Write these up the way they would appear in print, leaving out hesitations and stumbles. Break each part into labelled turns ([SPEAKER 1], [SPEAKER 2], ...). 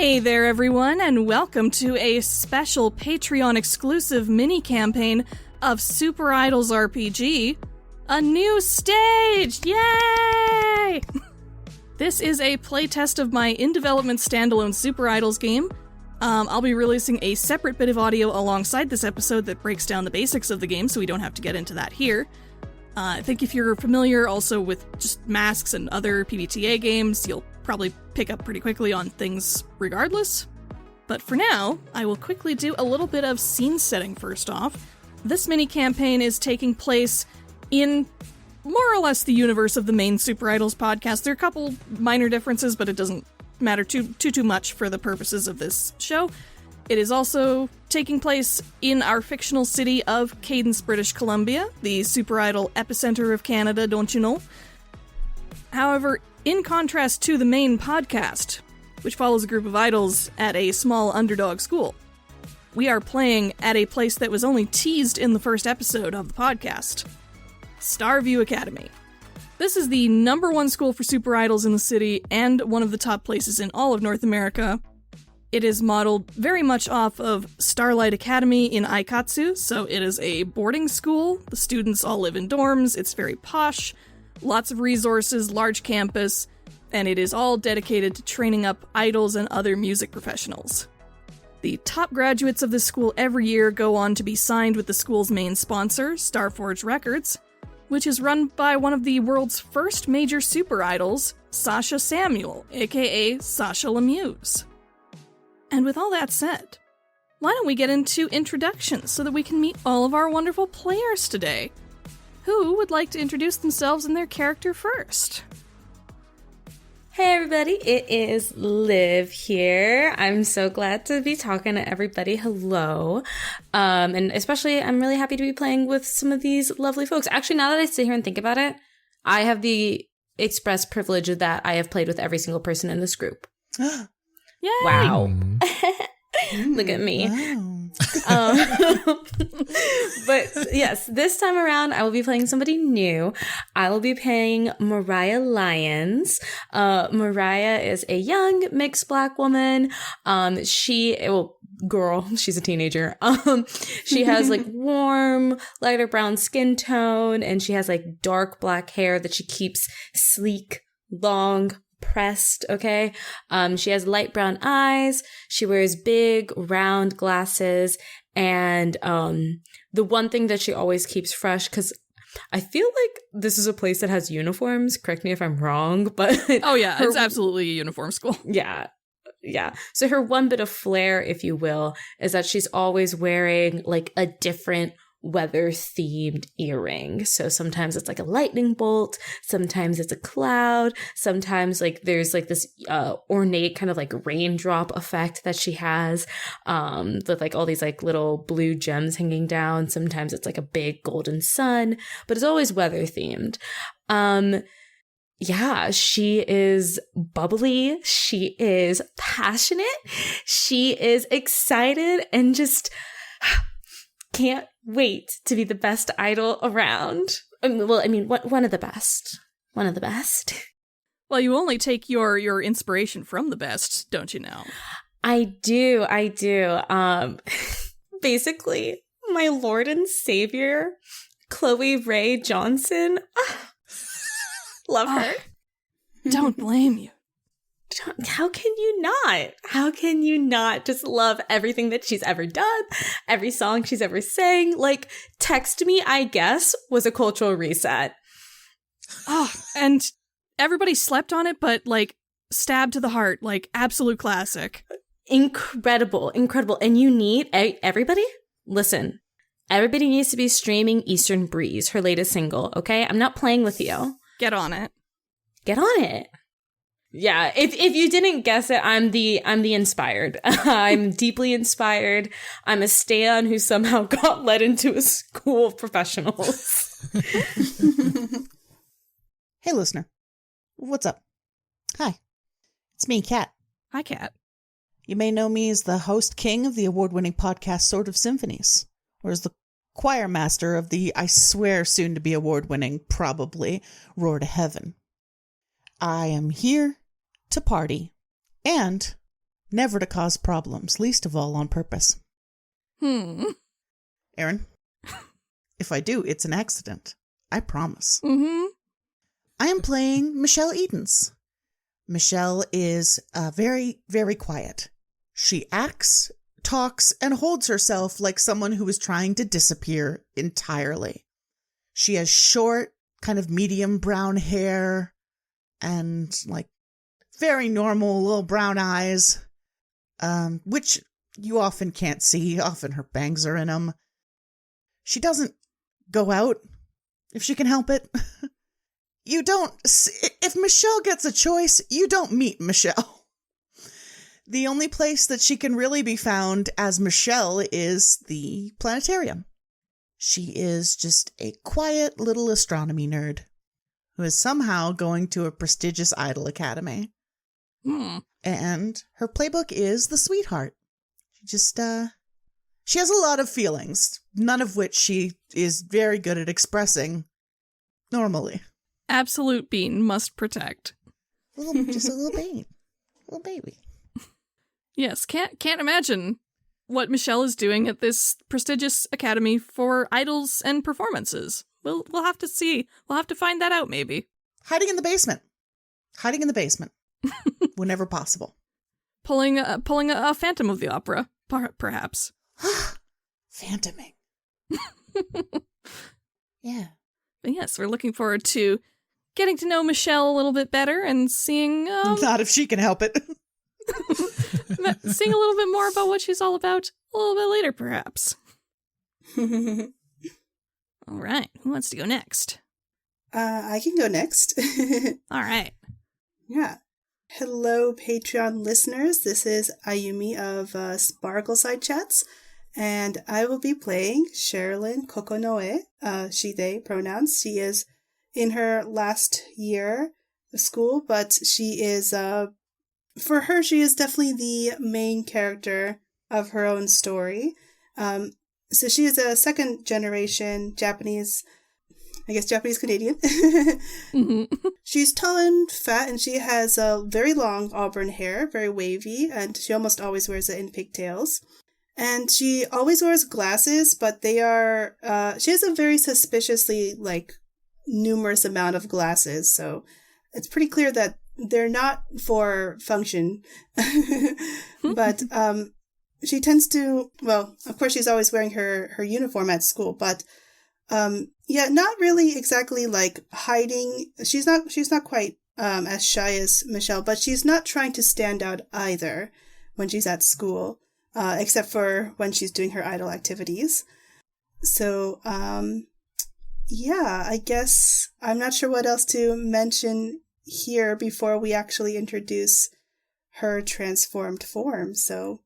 [SPEAKER 1] Hey there everyone, and welcome to a special Patreon-exclusive mini-campaign of SuperIdols RPG, a new stage! Yay! This is a playtest of my in-development standalone SuperIdols game. I'll be releasing a separate bit of audio alongside this episode that breaks down the basics of the game, so we don't have to get into that here. I think if you're familiar also with just masks and other PBTA games, you'll probably pick up pretty quickly on things regardless. But for now, I will quickly do a little bit of scene setting first off. This mini-campaign is taking place in more or less the universe of the main SuperIdols podcast. There are a couple minor differences, but it doesn't matter too much for the purposes of this show. It is also taking place in our fictional city of Cadence, British Columbia, the SuperIdol epicenter of Canada, don't you know? However, in contrast to the main podcast, which follows a group of idols at a small underdog school, we are playing at a place that was only teased in the first episode of the podcast, Starview Academy. This is the #1 school for SuperIdols in the city and one of the top places in all of North America. It is modeled very much off of Starlight Academy in Aikatsu, so it is a boarding school. The students all live in dorms, it's very posh, lots of resources, large campus, and it is all dedicated to training up idols and other music professionals. The top graduates of this school every year go on to be signed with the school's main sponsor, Starforge Records, which is run by one of the world's first major super idols, Sasha Samuel, aka Sasha Lemuse. And with all that said, why don't we get into introductions so that we can meet all of our wonderful players today? Who would like to introduce themselves and their character first?
[SPEAKER 2] Hey everybody, it is Liv here. I'm so glad to be talking to everybody. Hello. And especially, I'm really happy to be playing with some of these lovely folks. Actually, now that I sit here and think about it, I have the express privilege that I have played with every single person in this group.
[SPEAKER 1] Yay!
[SPEAKER 2] Wow. Look at me.
[SPEAKER 3] Wow.
[SPEAKER 2] But yes, this time around, I will be playing somebody new. I will be playing Mariah Lyons. Mariah is a young mixed Black woman. She's a teenager. She has like warm, lighter brown skin tone, and she has like dark black hair that she keeps sleek, long, pressed, okay? She has light brown eyes. She wears big, round glasses. And the one thing that she always keeps fresh, because I feel like this is a place that has uniforms. Correct me if I'm wrong, but...
[SPEAKER 1] Oh yeah, it's absolutely a uniform school.
[SPEAKER 2] Yeah. Yeah. So her one bit of flair, if you will, is that she's always wearing like a different weather-themed earring. So sometimes it's like a lightning bolt, sometimes it's a cloud, sometimes like there's like this ornate kind of like raindrop effect that she has with like all these like little blue gems hanging down. Sometimes it's like a big golden sun, but it's always weather-themed. Yeah, she is bubbly, she is passionate, she is excited, and just can't wait to be the best idol around. One of the best. One of the best.
[SPEAKER 1] Well, you only take your inspiration from the best, don't you know?
[SPEAKER 2] I do. Basically, my Lord and Savior, Chloe Ray Johnson. Love her.
[SPEAKER 1] Don't blame you.
[SPEAKER 2] How can you not? How can you not just love everything that she's ever done? Every song she's ever sang? Like, Text Me, I Guess, was a cultural reset.
[SPEAKER 1] Oh, and everybody slept on it, but like stabbed to the heart, like absolute classic.
[SPEAKER 2] Incredible. And you need, everybody, listen, everybody needs to be streaming Eastern Breeze, her latest single, okay? I'm not playing with you.
[SPEAKER 1] Get on it.
[SPEAKER 2] Yeah, if you didn't guess it, I'm the inspired. I'm deeply inspired. I'm a stan who somehow got led into a school of professionals.
[SPEAKER 3] Hey, listener. What's up? Hi. It's me, Kat.
[SPEAKER 1] Hi, Kat.
[SPEAKER 3] You may know me as the host king of the award-winning podcast Sword of Symphonies, or as the choir master of the, I swear, soon-to-be award-winning, probably, Roar to Heaven. I am here to party and never to cause problems, least of all on purpose. Erin, if I do, it's an accident. I promise.
[SPEAKER 1] Mm-hmm.
[SPEAKER 3] I am playing Michelle Edens. Michelle is very, very quiet. She acts, talks, and holds herself like someone who is trying to disappear entirely. She has short, kind of medium brown hair and like very normal little brown eyes, which you often can't see. Often her bangs are in them. She doesn't go out if she can help it. If Michelle gets a choice, you don't meet Michelle. The only place that she can really be found as Michelle is the planetarium. She is just a quiet little astronomy nerd who is somehow going to a prestigious idol academy. And her playbook is the sweetheart. She has a lot of feelings, none of which she is very good at expressing normally.
[SPEAKER 1] Absolute bean must protect.
[SPEAKER 3] Just a little baby.
[SPEAKER 1] Yes, can't imagine what Michelle is doing at this prestigious academy for idols and performances. We'll have to see. We'll have to find that out, maybe.
[SPEAKER 3] Hiding in the basement. Whenever possible.
[SPEAKER 1] Pulling a Phantom of the Opera, perhaps.
[SPEAKER 3] Phantoming. Yeah.
[SPEAKER 1] But yes, we're looking forward to getting to know Michelle a little bit better and seeing...
[SPEAKER 3] Not if she can help it.
[SPEAKER 1] Seeing a little bit more about what she's all about a little bit later, perhaps. All right, who wants to go next?
[SPEAKER 4] I can go next.
[SPEAKER 1] All right.
[SPEAKER 4] Yeah. Hello, Patreon listeners. This is Ayumi of Sparkle Side Chats, and I will be playing Cherilyn Kokonoé, she, they pronouns. She is in her last year of school, but she is, for her, she is definitely the main character of her own story. So she is a second generation Japanese Canadian.
[SPEAKER 1] Mm-hmm.
[SPEAKER 4] She's tall and fat, and she has very long auburn hair, very wavy, and she almost always wears it in pigtails. And she always wears glasses, but they are, she has a very suspiciously, numerous amount of glasses, so it's pretty clear that they're not for function. But, she tends to, well, of course she's always wearing her uniform at school, but, not really exactly hiding. She's not quite, as shy as Michelle, but she's not trying to stand out either when she's at school, except for when she's doing her idol activities. So, I guess I'm not sure what else to mention here before we actually introduce her transformed form. So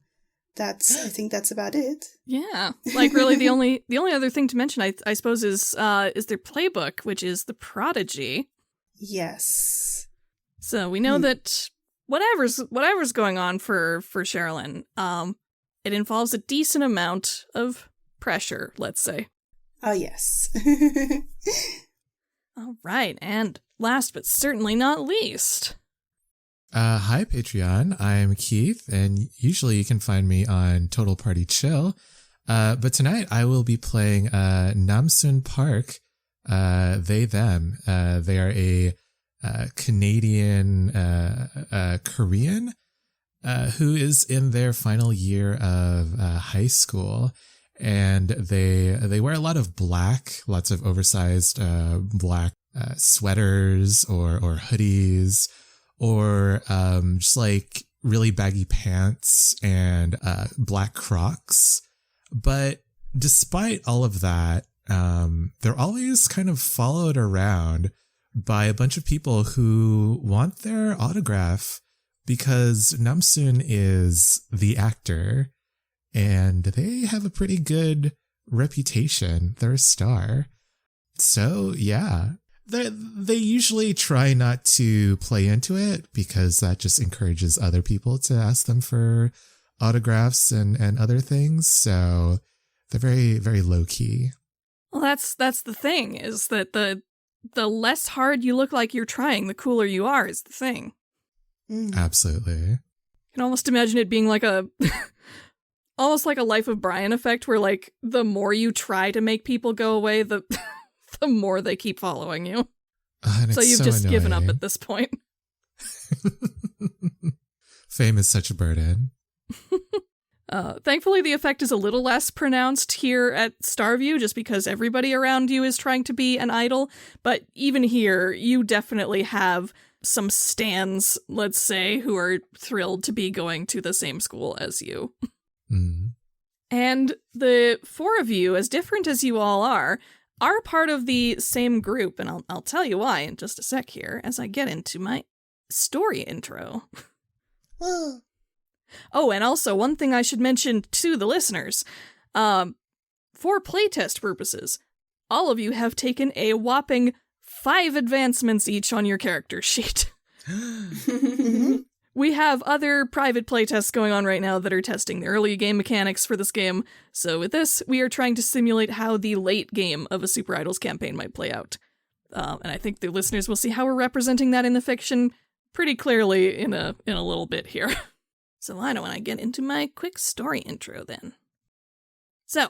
[SPEAKER 4] I think that's about it.
[SPEAKER 1] Yeah. Really the only other thing to mention, I suppose, is their playbook, which is the Prodigy.
[SPEAKER 4] Yes.
[SPEAKER 1] So we know that whatever's going on for Cherilyn, it involves a decent amount of pressure, let's say.
[SPEAKER 4] Oh, yes.
[SPEAKER 1] All right, and last but certainly not least.
[SPEAKER 5] Hi, Patreon. I'm Keith, and usually you can find me on Total Party Chill. But tonight I will be playing Namsoon Park, they, them. They are a Canadian Korean who is in their final year of high school. And they wear a lot of black, lots of oversized black sweaters or hoodies, or just really baggy pants and black Crocs. But despite all of that, they're always kind of followed around by a bunch of people who want their autograph because Namsoon is the actor. And they have a pretty good reputation. They're a star. So, yeah. They usually try not to play into it because that just encourages other people to ask them for autographs and other things. So they're very, very low-key.
[SPEAKER 1] Well, that's the thing, is that the less hard you look like you're trying, the cooler you are is the thing.
[SPEAKER 5] Absolutely.
[SPEAKER 1] can almost imagine it being like almost like a Life of Brian effect, where like the more you try to make people go away, the the more they keep following you. So you've just given up at this point.
[SPEAKER 5] Fame is such a burden.
[SPEAKER 1] Thankfully, the effect is a little less pronounced here at Starview, just because everybody around you is trying to be an idol. But even here, you definitely have some stans, let's say, who are thrilled to be going to the same school as you.
[SPEAKER 5] Mm.
[SPEAKER 1] And the four of you, as different as you all are part of the same group. And I'll tell you why in just a sec here as I get into my story intro. Oh, and also one thing I should mention to the listeners, for playtest purposes, all of you have taken a whopping 5 advancements each on your character sheet. We have other private playtests going on right now that are testing the early game mechanics for this game, so with this, we are trying to simulate how the late game of a SuperIdols campaign might play out. And I think the listeners will see how we're representing that in the fiction pretty clearly in a little bit here. So why don't I get into my quick story intro then? So,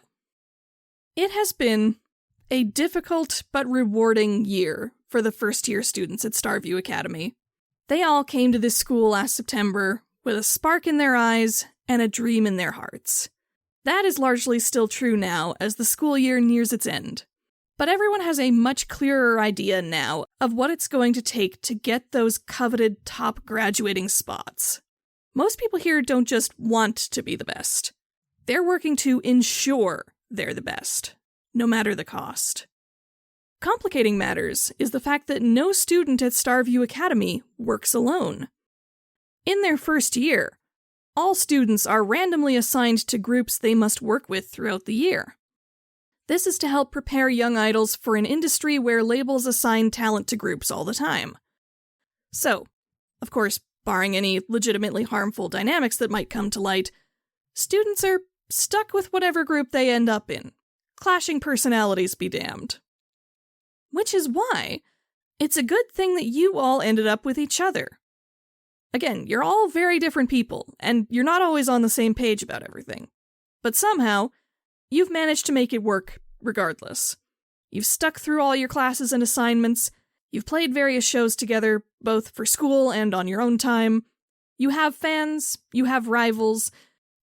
[SPEAKER 1] it has been a difficult but rewarding year for the first-year students at Starview Academy. They all came to this school last September with a spark in their eyes and a dream in their hearts. That is largely still true now as the school year nears its end. But everyone has a much clearer idea now of what it's going to take to get those coveted top graduating spots. Most people here don't just want to be the best. They're working to ensure they're the best, no matter the cost. Complicating matters is the fact that no student at Starview Academy works alone. In their first year, all students are randomly assigned to groups they must work with throughout the year. This is to help prepare young idols for an industry where labels assign talent to groups all the time. So, of course, barring any legitimately harmful dynamics that might come to light, students are stuck with whatever group they end up in. Clashing personalities be damned. Which is why it's a good thing that you all ended up with each other. Again, you're all very different people, and you're not always on the same page about everything. But somehow, you've managed to make it work regardless. You've stuck through all your classes and assignments, you've played various shows together, both for school and on your own time. You have fans, you have rivals,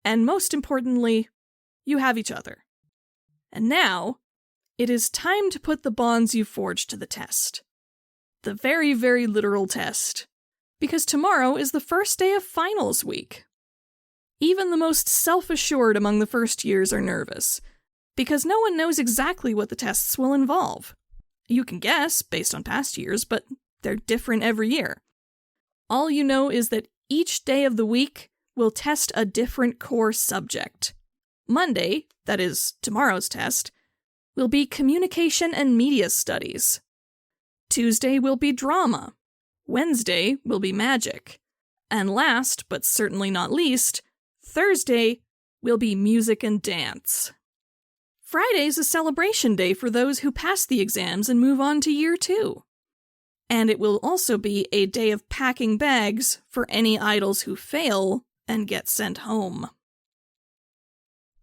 [SPEAKER 1] and most importantly, you have each other. And now, it is time to put the bonds you forged to the test. The very, very literal test. Because tomorrow is the first day of finals week. Even the most self-assured among the first years are nervous, because no one knows exactly what the tests will involve. You can guess, based on past years, but they're different every year. All you know is that each day of the week will test a different core subject. Monday, that is tomorrow's test, will be communication and media studies. Tuesday will be drama. Wednesday will be magic. And last, but certainly not least, Thursday will be music and dance. Friday's a celebration day for those who pass the exams and move on to year 2. And it will also be a day of packing bags for any idols who fail and get sent home.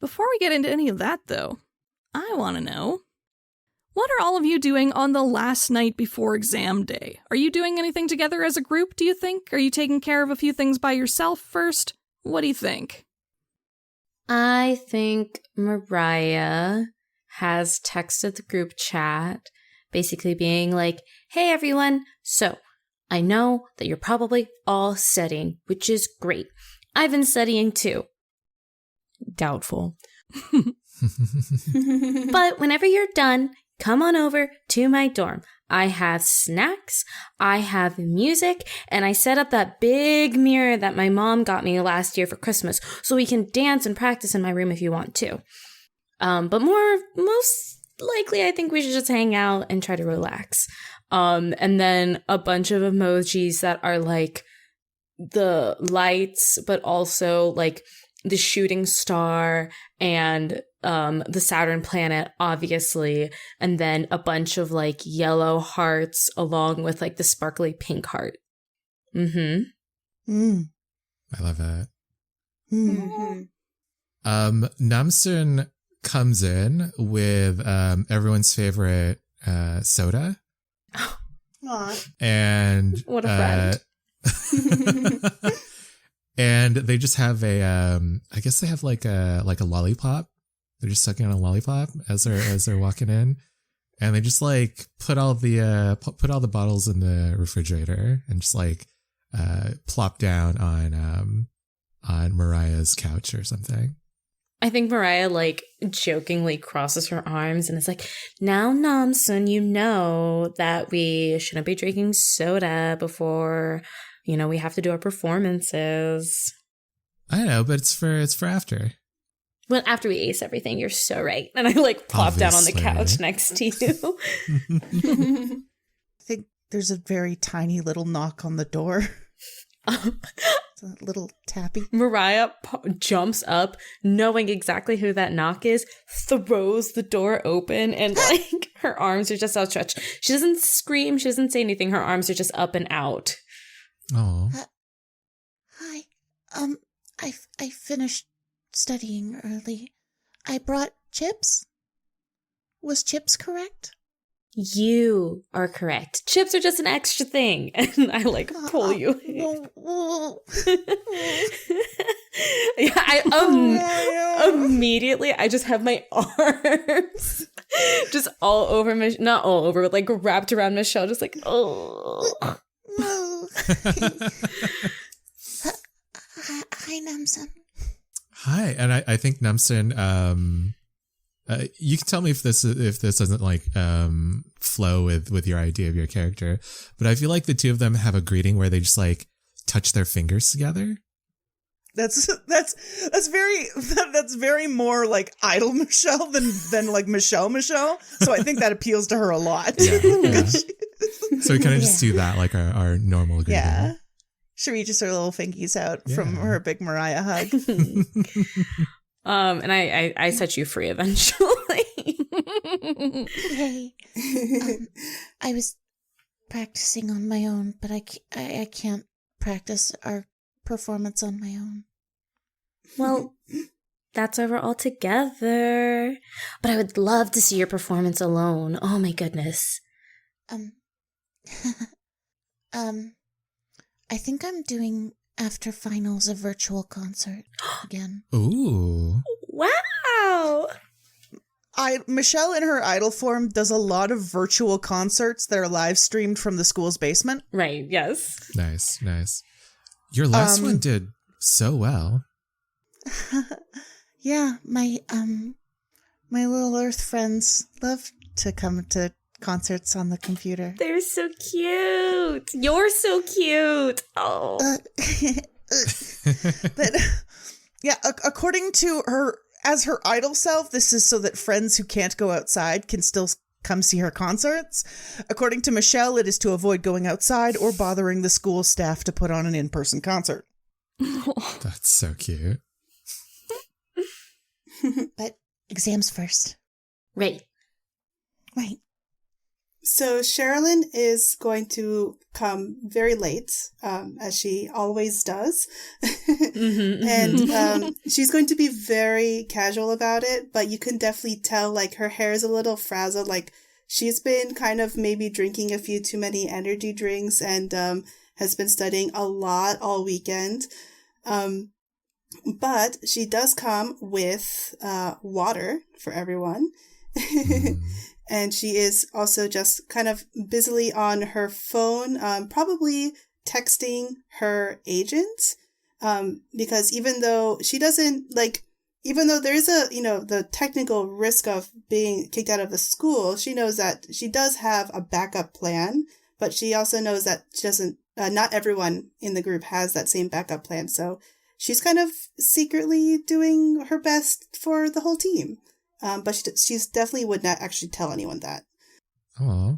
[SPEAKER 1] Before we get into any of that, though, I want to know, what are all of you doing on the last night before exam day? Are you doing anything together as a group, do you think? Are you taking care of a few things by yourself first? What do you think?
[SPEAKER 2] I think Mariah has texted the group chat, basically being like, hey everyone, so I know that you're probably all studying, which is great. I've been studying too. Doubtful. But whenever you're done, come on over to my dorm. I have snacks, I have music, and I set up that big mirror that my mom got me last year for Christmas, so we can dance and practice in my room if you want to. But most likely, I think we should just hang out and try to relax. And then a bunch of emojis that are like the lights, but also like the shooting star and the Saturn planet, obviously, and then a bunch of like yellow hearts along with like the sparkly pink heart.
[SPEAKER 5] I love that.
[SPEAKER 4] Mm-hmm.
[SPEAKER 5] Namsoon comes in with everyone's favorite soda.
[SPEAKER 3] Aw.
[SPEAKER 2] Oh,
[SPEAKER 5] And
[SPEAKER 2] what a friend.
[SPEAKER 5] and they just have I guess they have like a lollipop. They're just sucking on a lollipop as they're walking in, and they just like put all the bottles in the refrigerator and just like plop down on Mariah's couch or something.
[SPEAKER 2] I think Mariah like jokingly crosses her arms and is like, now, Namsoon, you know that we shouldn't be drinking soda before, we have to do our performances.
[SPEAKER 5] I know, but it's for after.
[SPEAKER 2] Well, after we ace everything, you're so right. And I like plop down on the
[SPEAKER 5] Obviously.
[SPEAKER 2] couch next to you.
[SPEAKER 3] I think there's a very tiny little knock on the door. It's a little tappy.
[SPEAKER 2] Mariah jumps up, knowing exactly who that knock is, throws the door open, and like her arms are just outstretched. She doesn't scream, she doesn't say anything. Her arms are just up and out.
[SPEAKER 5] Oh.
[SPEAKER 3] Hi. I finished studying early. I brought chips. Was chips correct?
[SPEAKER 2] You are correct. Chips are just an extra thing. And I like pull you in. Yeah, immediately I just have my arms just all over not all over, but like wrapped around Michelle, just like, oh.
[SPEAKER 3] No. Hi, Namsoon.
[SPEAKER 5] Hi, and I think Namsoon, you can tell me if this doesn't like flow with your idea of your character, but I feel like the two of them have a greeting where they just like touch their fingers together.
[SPEAKER 3] That's very more like idol Michelle than like Michelle. So I think that appeals to her a lot.
[SPEAKER 5] Yeah. So we kind of just do that like our normal greeting.
[SPEAKER 3] Yeah. She reaches her little fingies out from her big Mariah hug.
[SPEAKER 2] And I set you free eventually.
[SPEAKER 3] Hey, I was practicing on my own, but I can't practice our performance on my own.
[SPEAKER 2] Well, that's why we're all together. But I would love to see your performance alone. Oh my goodness.
[SPEAKER 3] I think I'm doing after finals a virtual concert again.
[SPEAKER 5] Ooh.
[SPEAKER 2] Wow.
[SPEAKER 3] Michelle in her idol form does a lot of virtual concerts that are live streamed from the school's basement.
[SPEAKER 2] Right, yes.
[SPEAKER 5] Nice. Your last one did so well.
[SPEAKER 3] Yeah, my little Earth friends love to come to concerts on the computer.
[SPEAKER 2] They're so cute. You're so cute. Oh.
[SPEAKER 3] But yeah, according to her, as her idol self, this is so that friends who can't go outside can still come see her concerts. According to Michelle, it is to avoid going outside or bothering the school staff to put on an in-person concert.
[SPEAKER 5] That's so cute.
[SPEAKER 3] But exams first.
[SPEAKER 2] Right.
[SPEAKER 3] Right.
[SPEAKER 4] So Cherilyn is going to come very late, as she always does. And she's going to be very casual about it, but you can definitely tell, like, her hair is a little frazzled. Like, she's been kind of maybe drinking a few too many energy drinks and has been studying a lot all weekend. But she does come with water for everyone. And she is also just kind of busily on her phone, probably texting her agent. Because even though she doesn't even though there is the technical risk of being kicked out of the school, she knows that she does have a backup plan, but she also knows that she doesn't, not everyone in the group has that same backup plan. So she's kind of secretly doing her best for the whole team. But she's definitely would not actually tell anyone that.
[SPEAKER 5] Oh.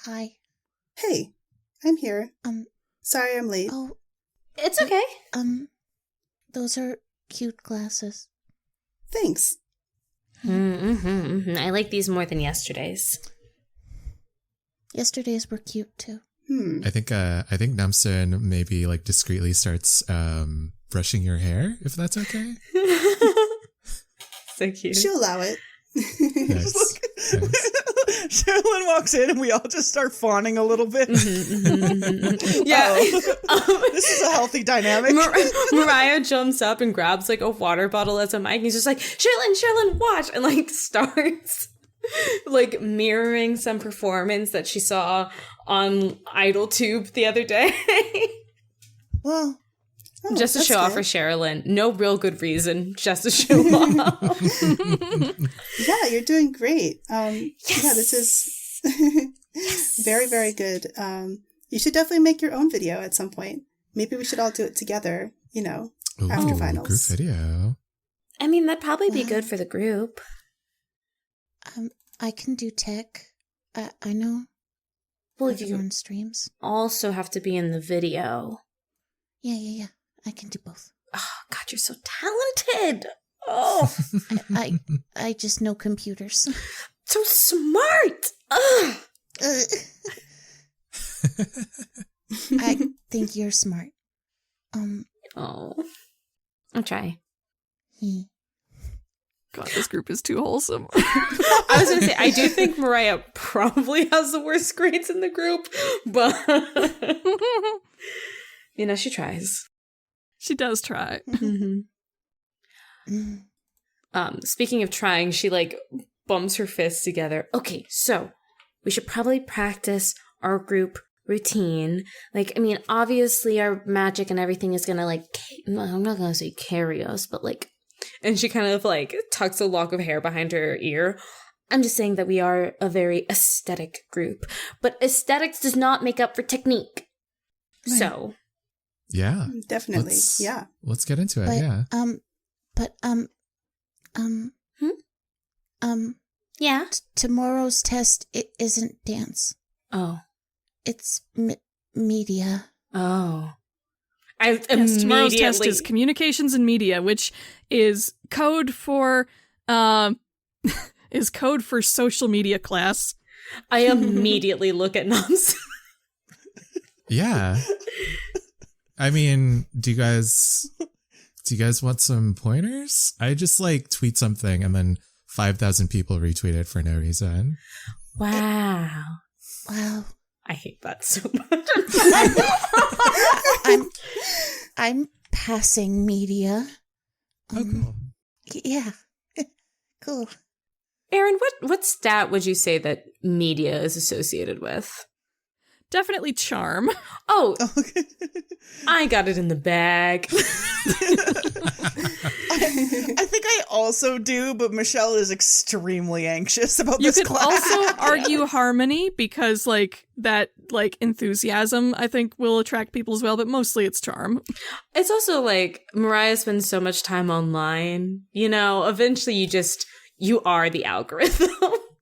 [SPEAKER 3] Hi.
[SPEAKER 4] Hey, I'm here. Sorry I'm late.
[SPEAKER 3] Oh,
[SPEAKER 2] It's okay.
[SPEAKER 3] Those are cute glasses.
[SPEAKER 4] Thanks.
[SPEAKER 2] I like these more than yesterday's.
[SPEAKER 3] Yesterday's were cute too.
[SPEAKER 5] I think Namsoon maybe like discreetly starts brushing your hair, if that's okay.
[SPEAKER 2] So cute.
[SPEAKER 4] She'll allow it.
[SPEAKER 5] Nice.
[SPEAKER 3] Cherilyn walks in and we all just start fawning a little bit.
[SPEAKER 2] Yeah.
[SPEAKER 3] This is a healthy dynamic.
[SPEAKER 2] Mariah jumps up and grabs like a water bottle as a mic. And he's just like, Cherilyn, watch. And like starts like mirroring some performance that she saw on IdolTube the other day.
[SPEAKER 3] Well,
[SPEAKER 2] just to show off for Cherilyn. No real good reason, just to show off.
[SPEAKER 4] Yeah, you're doing great. Yes. Yeah, this is very, very good. You should definitely make your own video at some point. Maybe we should all do it together, after finals.
[SPEAKER 5] Group video.
[SPEAKER 2] I mean, that'd probably be good for the group.
[SPEAKER 3] I can do tech. I know.
[SPEAKER 2] Well,
[SPEAKER 3] everyone streams.
[SPEAKER 2] Also have to be in the video.
[SPEAKER 3] Yeah. I can do both.
[SPEAKER 2] Oh, God, you're so talented. Oh.
[SPEAKER 3] I just know computers.
[SPEAKER 2] So smart. Ugh.
[SPEAKER 3] I think you're smart.
[SPEAKER 2] Oh. I'll try.
[SPEAKER 1] God, this group is too wholesome.
[SPEAKER 2] I was going to say, I do think Mariah probably has the worst grades in the group, but, she tries.
[SPEAKER 1] She does try.
[SPEAKER 2] Speaking of trying, she like bumps her fists together. Okay, so we should probably practice our group routine. Like, I mean, obviously our magic and everything is gonna like, I'm not gonna say carry us, but like, and she kind of like tucks a lock of hair behind her ear. I'm just saying that we are a very aesthetic group, but aesthetics does not make up for technique. Right. So.
[SPEAKER 5] Yeah.
[SPEAKER 4] Definitely.
[SPEAKER 5] Let's get into it.
[SPEAKER 2] Yeah.
[SPEAKER 3] Tomorrow's test, it isn't dance.
[SPEAKER 2] Oh.
[SPEAKER 3] It's media.
[SPEAKER 2] Oh.
[SPEAKER 1] Tomorrow's test is communications and media, which is code for social media class.
[SPEAKER 2] I immediately look at nonsense.
[SPEAKER 5] Yeah. I mean, do you guys want some pointers? I just like tweet something and then 5,000 people retweet it for no reason.
[SPEAKER 2] Wow. I hate that so much.
[SPEAKER 3] I'm passing media.
[SPEAKER 5] Cool.
[SPEAKER 3] Yeah. Cool.
[SPEAKER 2] Erin, what stat would you say that media is associated with?
[SPEAKER 1] Definitely charm.
[SPEAKER 2] Oh, I got it in the bag.
[SPEAKER 3] I think I also do, but Michelle is extremely anxious about this class.
[SPEAKER 1] You could also argue harmony because that enthusiasm I think will attract people as well, but mostly it's charm.
[SPEAKER 2] It's also like Mariah spends so much time online, eventually you are the algorithm.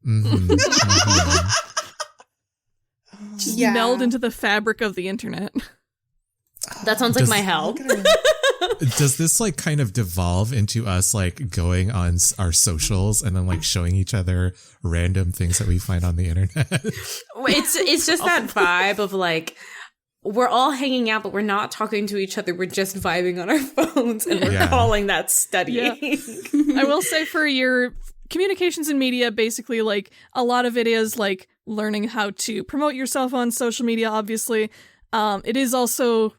[SPEAKER 5] Mm-hmm.
[SPEAKER 1] Just meld into the fabric of the internet.
[SPEAKER 2] That sounds like my hell.
[SPEAKER 5] Does this kind of devolve into us going on our socials and then showing each other random things that we find on the internet?
[SPEAKER 2] It's just that vibe of we're all hanging out, but we're not talking to each other. We're just vibing on our phones, and we're calling that studying.
[SPEAKER 1] Yeah. I will say for your communications and media, basically a lot of it is learning how to promote yourself on social media, obviously. It is also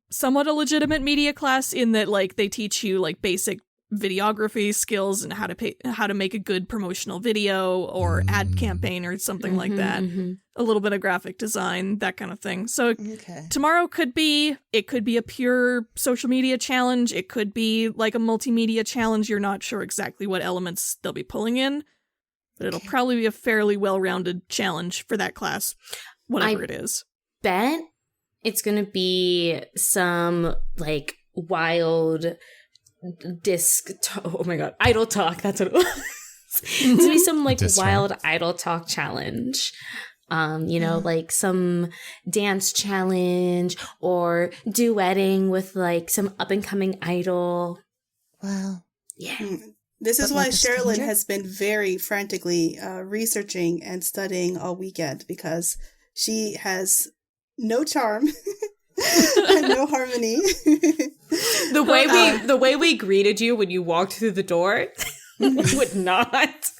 [SPEAKER 1] somewhat a legitimate media class in that they teach you basic videography skills and how to make a good promotional video or ad campaign or something like that. A little bit of graphic design, that kind of thing. So tomorrow could be a pure social media challenge. It could be a multimedia challenge. You're not sure exactly what elements they'll be pulling in, but it'll probably be a fairly well-rounded challenge for that class, whatever it is.
[SPEAKER 2] Bet it's gonna be some wild oh my god, idol talk. That's what it was. It's gonna be some wild idol talk challenge. Some dance challenge or duetting with some up and coming idol.
[SPEAKER 3] Wow.
[SPEAKER 2] Yeah.
[SPEAKER 4] This is why Cherilyn has been very frantically researching and studying all weekend, because she has no charm No harmony.
[SPEAKER 2] The way we greeted you when you walked through the door would not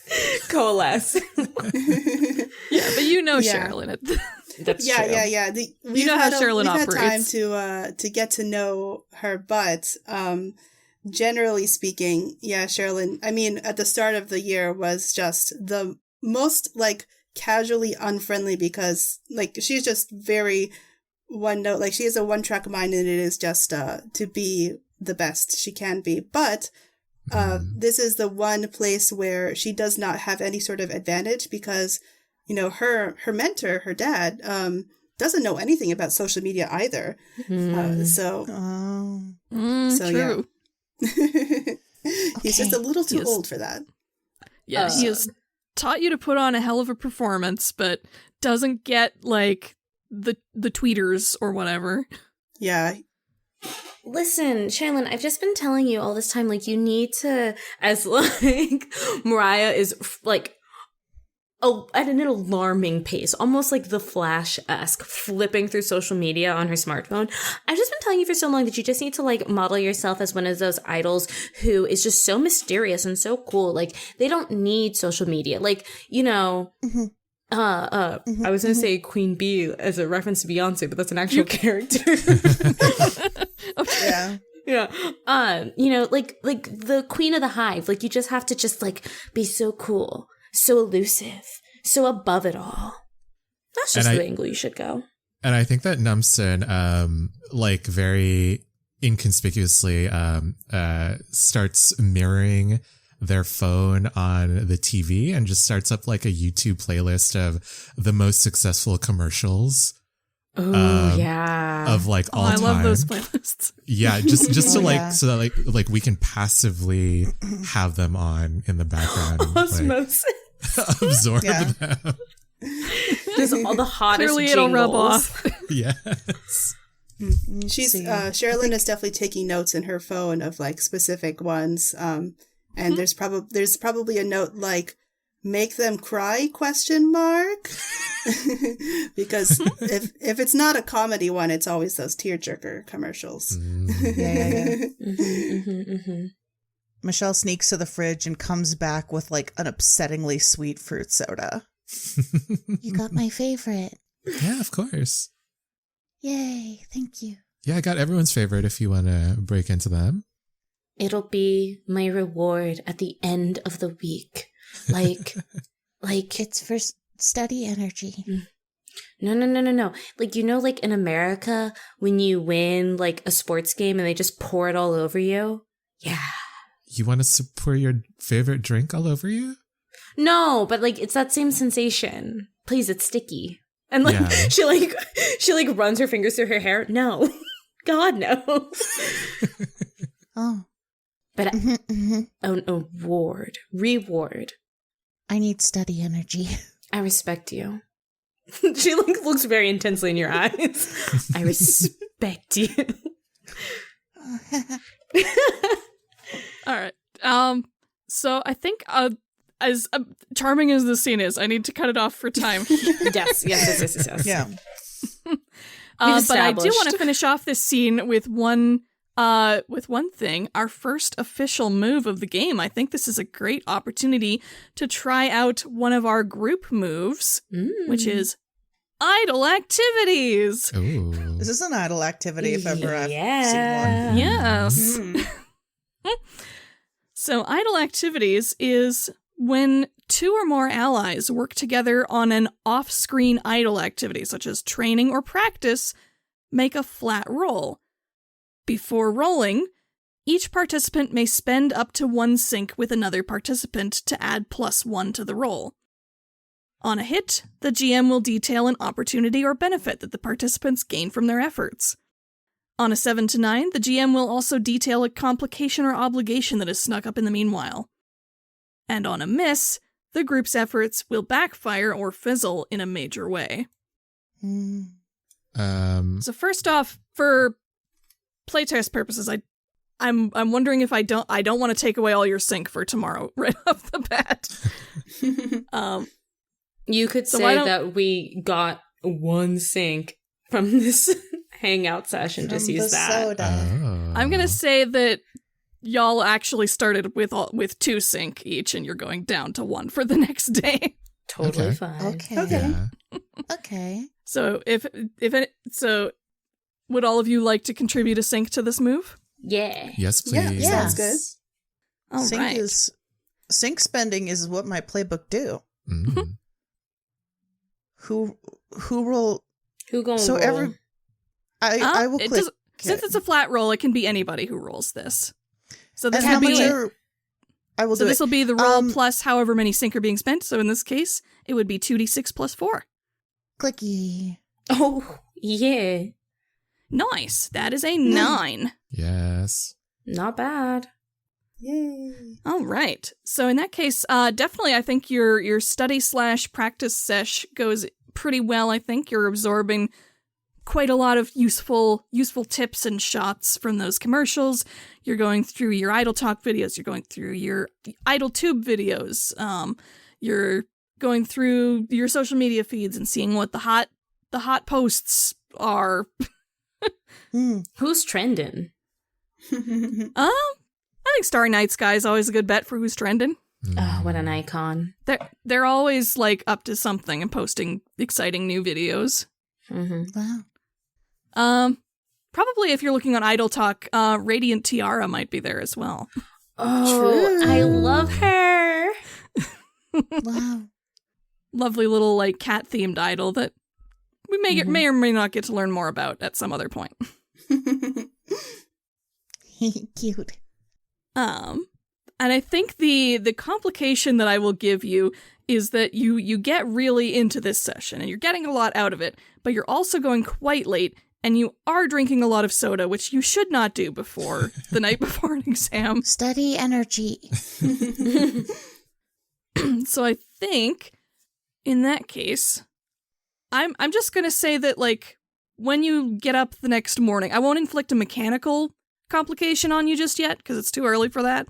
[SPEAKER 2] coalesce.
[SPEAKER 1] Yeah, but you know Cherilyn.
[SPEAKER 2] That's
[SPEAKER 4] yeah,
[SPEAKER 2] true.
[SPEAKER 4] yeah.
[SPEAKER 1] You know how Cherilyn operates.
[SPEAKER 4] We've had time to get to know her, but generally speaking, yeah, Cherilyn, I mean, at the start of the year was just the most, like, casually unfriendly because, like, she's just very one note. Like, she has a one-track mind, and it is just to be the best she can be. But this is the one place where she does not have any sort of advantage because, you know, her mentor, her dad, doesn't know anything about social media either. So
[SPEAKER 1] true.
[SPEAKER 4] Yeah. He's just a little too old for that.
[SPEAKER 1] Yeah, he has taught you to put on a hell of a performance, but doesn't get, like, the tweeters or whatever.
[SPEAKER 4] Yeah.
[SPEAKER 2] Listen, Cherilyn, I've just been telling you all this time, like, you need to, as, like, Mariah is, like, at an alarming pace, almost like the Flash-esque, flipping through social media on her smartphone. I've just been telling you for so long that you just need to, like, model yourself as one of those idols who is just so mysterious and so cool. Like, they don't need social media. Like, you know, I was going to say Queen Bee as a reference to Beyonce, but that's an actual character.
[SPEAKER 3] Yeah.
[SPEAKER 2] Yeah. You know, like the Queen of the Hive. Like, you just have to just, like, be so cool, so elusive, so above it all. That's just the angle you should go.
[SPEAKER 5] And I think that Namsoon, like, very inconspicuously starts mirroring their phone on the TV and just starts up, like, a YouTube playlist of the most successful commercials.
[SPEAKER 2] Oh, yeah.
[SPEAKER 5] Of, like, all time.
[SPEAKER 1] I love those playlists.
[SPEAKER 5] Yeah, just to, like, so that, like we can passively have them on in the background.
[SPEAKER 2] Osmosis.
[SPEAKER 5] Like, absorb them.
[SPEAKER 2] Just all the hottest
[SPEAKER 1] Clearly
[SPEAKER 2] jingles.
[SPEAKER 1] it'll rub off.
[SPEAKER 5] Yes.
[SPEAKER 4] She's Cherilyn is definitely taking notes in her phone of, like, specific ones. And there's probably a note like, make them cry ? Because if it's not a comedy one, it's always those tearjerker commercials.
[SPEAKER 3] Yeah.
[SPEAKER 2] Mm-hmm.
[SPEAKER 3] Michelle sneaks to the fridge and comes back with, like, an upsettingly sweet fruit soda. You got my favorite.
[SPEAKER 5] Yeah, of course.
[SPEAKER 3] Yay, thank you.
[SPEAKER 5] Yeah, I got everyone's favorite if you want to break into them.
[SPEAKER 2] It'll be my reward at the end of the week. Like
[SPEAKER 3] It's for study energy.
[SPEAKER 2] No. Like, you know, like in America, when you win, like, a sports game and they just pour it all over you? Yeah.
[SPEAKER 5] You want us to pour your favorite drink all over you?
[SPEAKER 2] No, but, like, it's that same sensation. Please, it's sticky. And, like,
[SPEAKER 5] Yeah.
[SPEAKER 2] she runs her fingers through her hair. No. God, no.
[SPEAKER 3] Oh.
[SPEAKER 2] But an reward.
[SPEAKER 3] I need study energy.
[SPEAKER 2] I respect you. She, like, looks very intensely in your eyes. I respect you.
[SPEAKER 1] All right. So I think as charming as this scene is, I need to cut it off for time.
[SPEAKER 2] Yes.
[SPEAKER 3] Yeah.
[SPEAKER 1] But I do want to finish off this scene with one thing. Our first official move of the game. I think this is a great opportunity to try out one of our group moves, which is idle activities.
[SPEAKER 5] Ooh.
[SPEAKER 3] This is an idle activity if ever I've
[SPEAKER 2] Yeah.
[SPEAKER 3] seen one.
[SPEAKER 1] Yes. So idle activities is when two or more allies work together on an off-screen idle activity, such as training or practice, make a flat roll. Before rolling, each participant may spend up to 1 sync with another participant to add +1 to the roll. On a hit, the GM will detail an opportunity or benefit that the participants gain from their efforts. On a 7 to 9, the GM will also detail a complication or obligation that is snuck up in the meanwhile. And on a miss, the group's efforts will backfire or fizzle in a major way. So first off, for playtest purposes, I'm wondering if I don't want to take away all your sync for tomorrow right off the bat.
[SPEAKER 2] You could say that we got 1 sync from this hangout session. Just
[SPEAKER 3] From
[SPEAKER 2] use
[SPEAKER 3] the
[SPEAKER 2] that.
[SPEAKER 3] soda.
[SPEAKER 5] Oh.
[SPEAKER 1] I'm gonna say that y'all actually started with 2 sync each, and you're going down to 1 for the next day.
[SPEAKER 2] Totally
[SPEAKER 5] Okay.
[SPEAKER 2] fine.
[SPEAKER 3] Okay.
[SPEAKER 5] Yeah.
[SPEAKER 3] Okay.
[SPEAKER 1] So so would all of you like to contribute a sync to this move?
[SPEAKER 2] Yeah.
[SPEAKER 5] Yes, please.
[SPEAKER 3] Yeah.
[SPEAKER 4] Sounds good.
[SPEAKER 1] All right.
[SPEAKER 3] Sync spending is what my playbook do.
[SPEAKER 5] Mm.
[SPEAKER 3] Who roll?
[SPEAKER 2] Who going
[SPEAKER 3] So
[SPEAKER 2] roll?
[SPEAKER 3] I will
[SPEAKER 1] It
[SPEAKER 3] click.
[SPEAKER 1] does- Since it's a flat roll, it can be anybody who rolls this. So this
[SPEAKER 3] And
[SPEAKER 1] will
[SPEAKER 3] how much
[SPEAKER 1] be
[SPEAKER 3] are- I will
[SPEAKER 1] so
[SPEAKER 3] do
[SPEAKER 1] this
[SPEAKER 3] it.
[SPEAKER 1] will be the roll plus however many sync are being spent. So in this case, it would be 2d6 plus 4.
[SPEAKER 3] Clicky.
[SPEAKER 2] Oh, yeah.
[SPEAKER 1] Nice. That is a 9.
[SPEAKER 5] Yes.
[SPEAKER 2] Not bad.
[SPEAKER 4] Yay.
[SPEAKER 1] All right. So in that case, definitely, I think your study/practice sesh goes pretty well. I think you're absorbing quite a lot of useful tips and shots from those commercials. You're going through your Idol Talk videos. You're going through your Idol Tube videos. You're going through your social media feeds and seeing what the hot posts are.
[SPEAKER 2] Who's trending?
[SPEAKER 1] I think Starry Night Sky is always a good bet for who's trending.
[SPEAKER 2] Oh, what an icon.
[SPEAKER 1] They're always like up to something and posting exciting new videos.
[SPEAKER 2] Mm-hmm.
[SPEAKER 3] Wow.
[SPEAKER 1] Probably if you're looking on Idol Talk, Radiant Tiara might be there as well.
[SPEAKER 2] Oh,
[SPEAKER 4] True.
[SPEAKER 2] I love her.
[SPEAKER 3] Wow.
[SPEAKER 1] Lovely little like cat themed idol that we may or may not get to learn more about at some other point.
[SPEAKER 3] Cute.
[SPEAKER 1] And I think the complication that I will give you is that you get really into this session and you're getting a lot out of it, but you're also going quite late and you are drinking a lot of soda, which you should not do before the night before an exam.
[SPEAKER 3] Study energy.
[SPEAKER 1] So I think in that case, I'm just gonna say that like when you get up the next morning, I won't inflict a mechanical complication on you just yet because it's too early for that.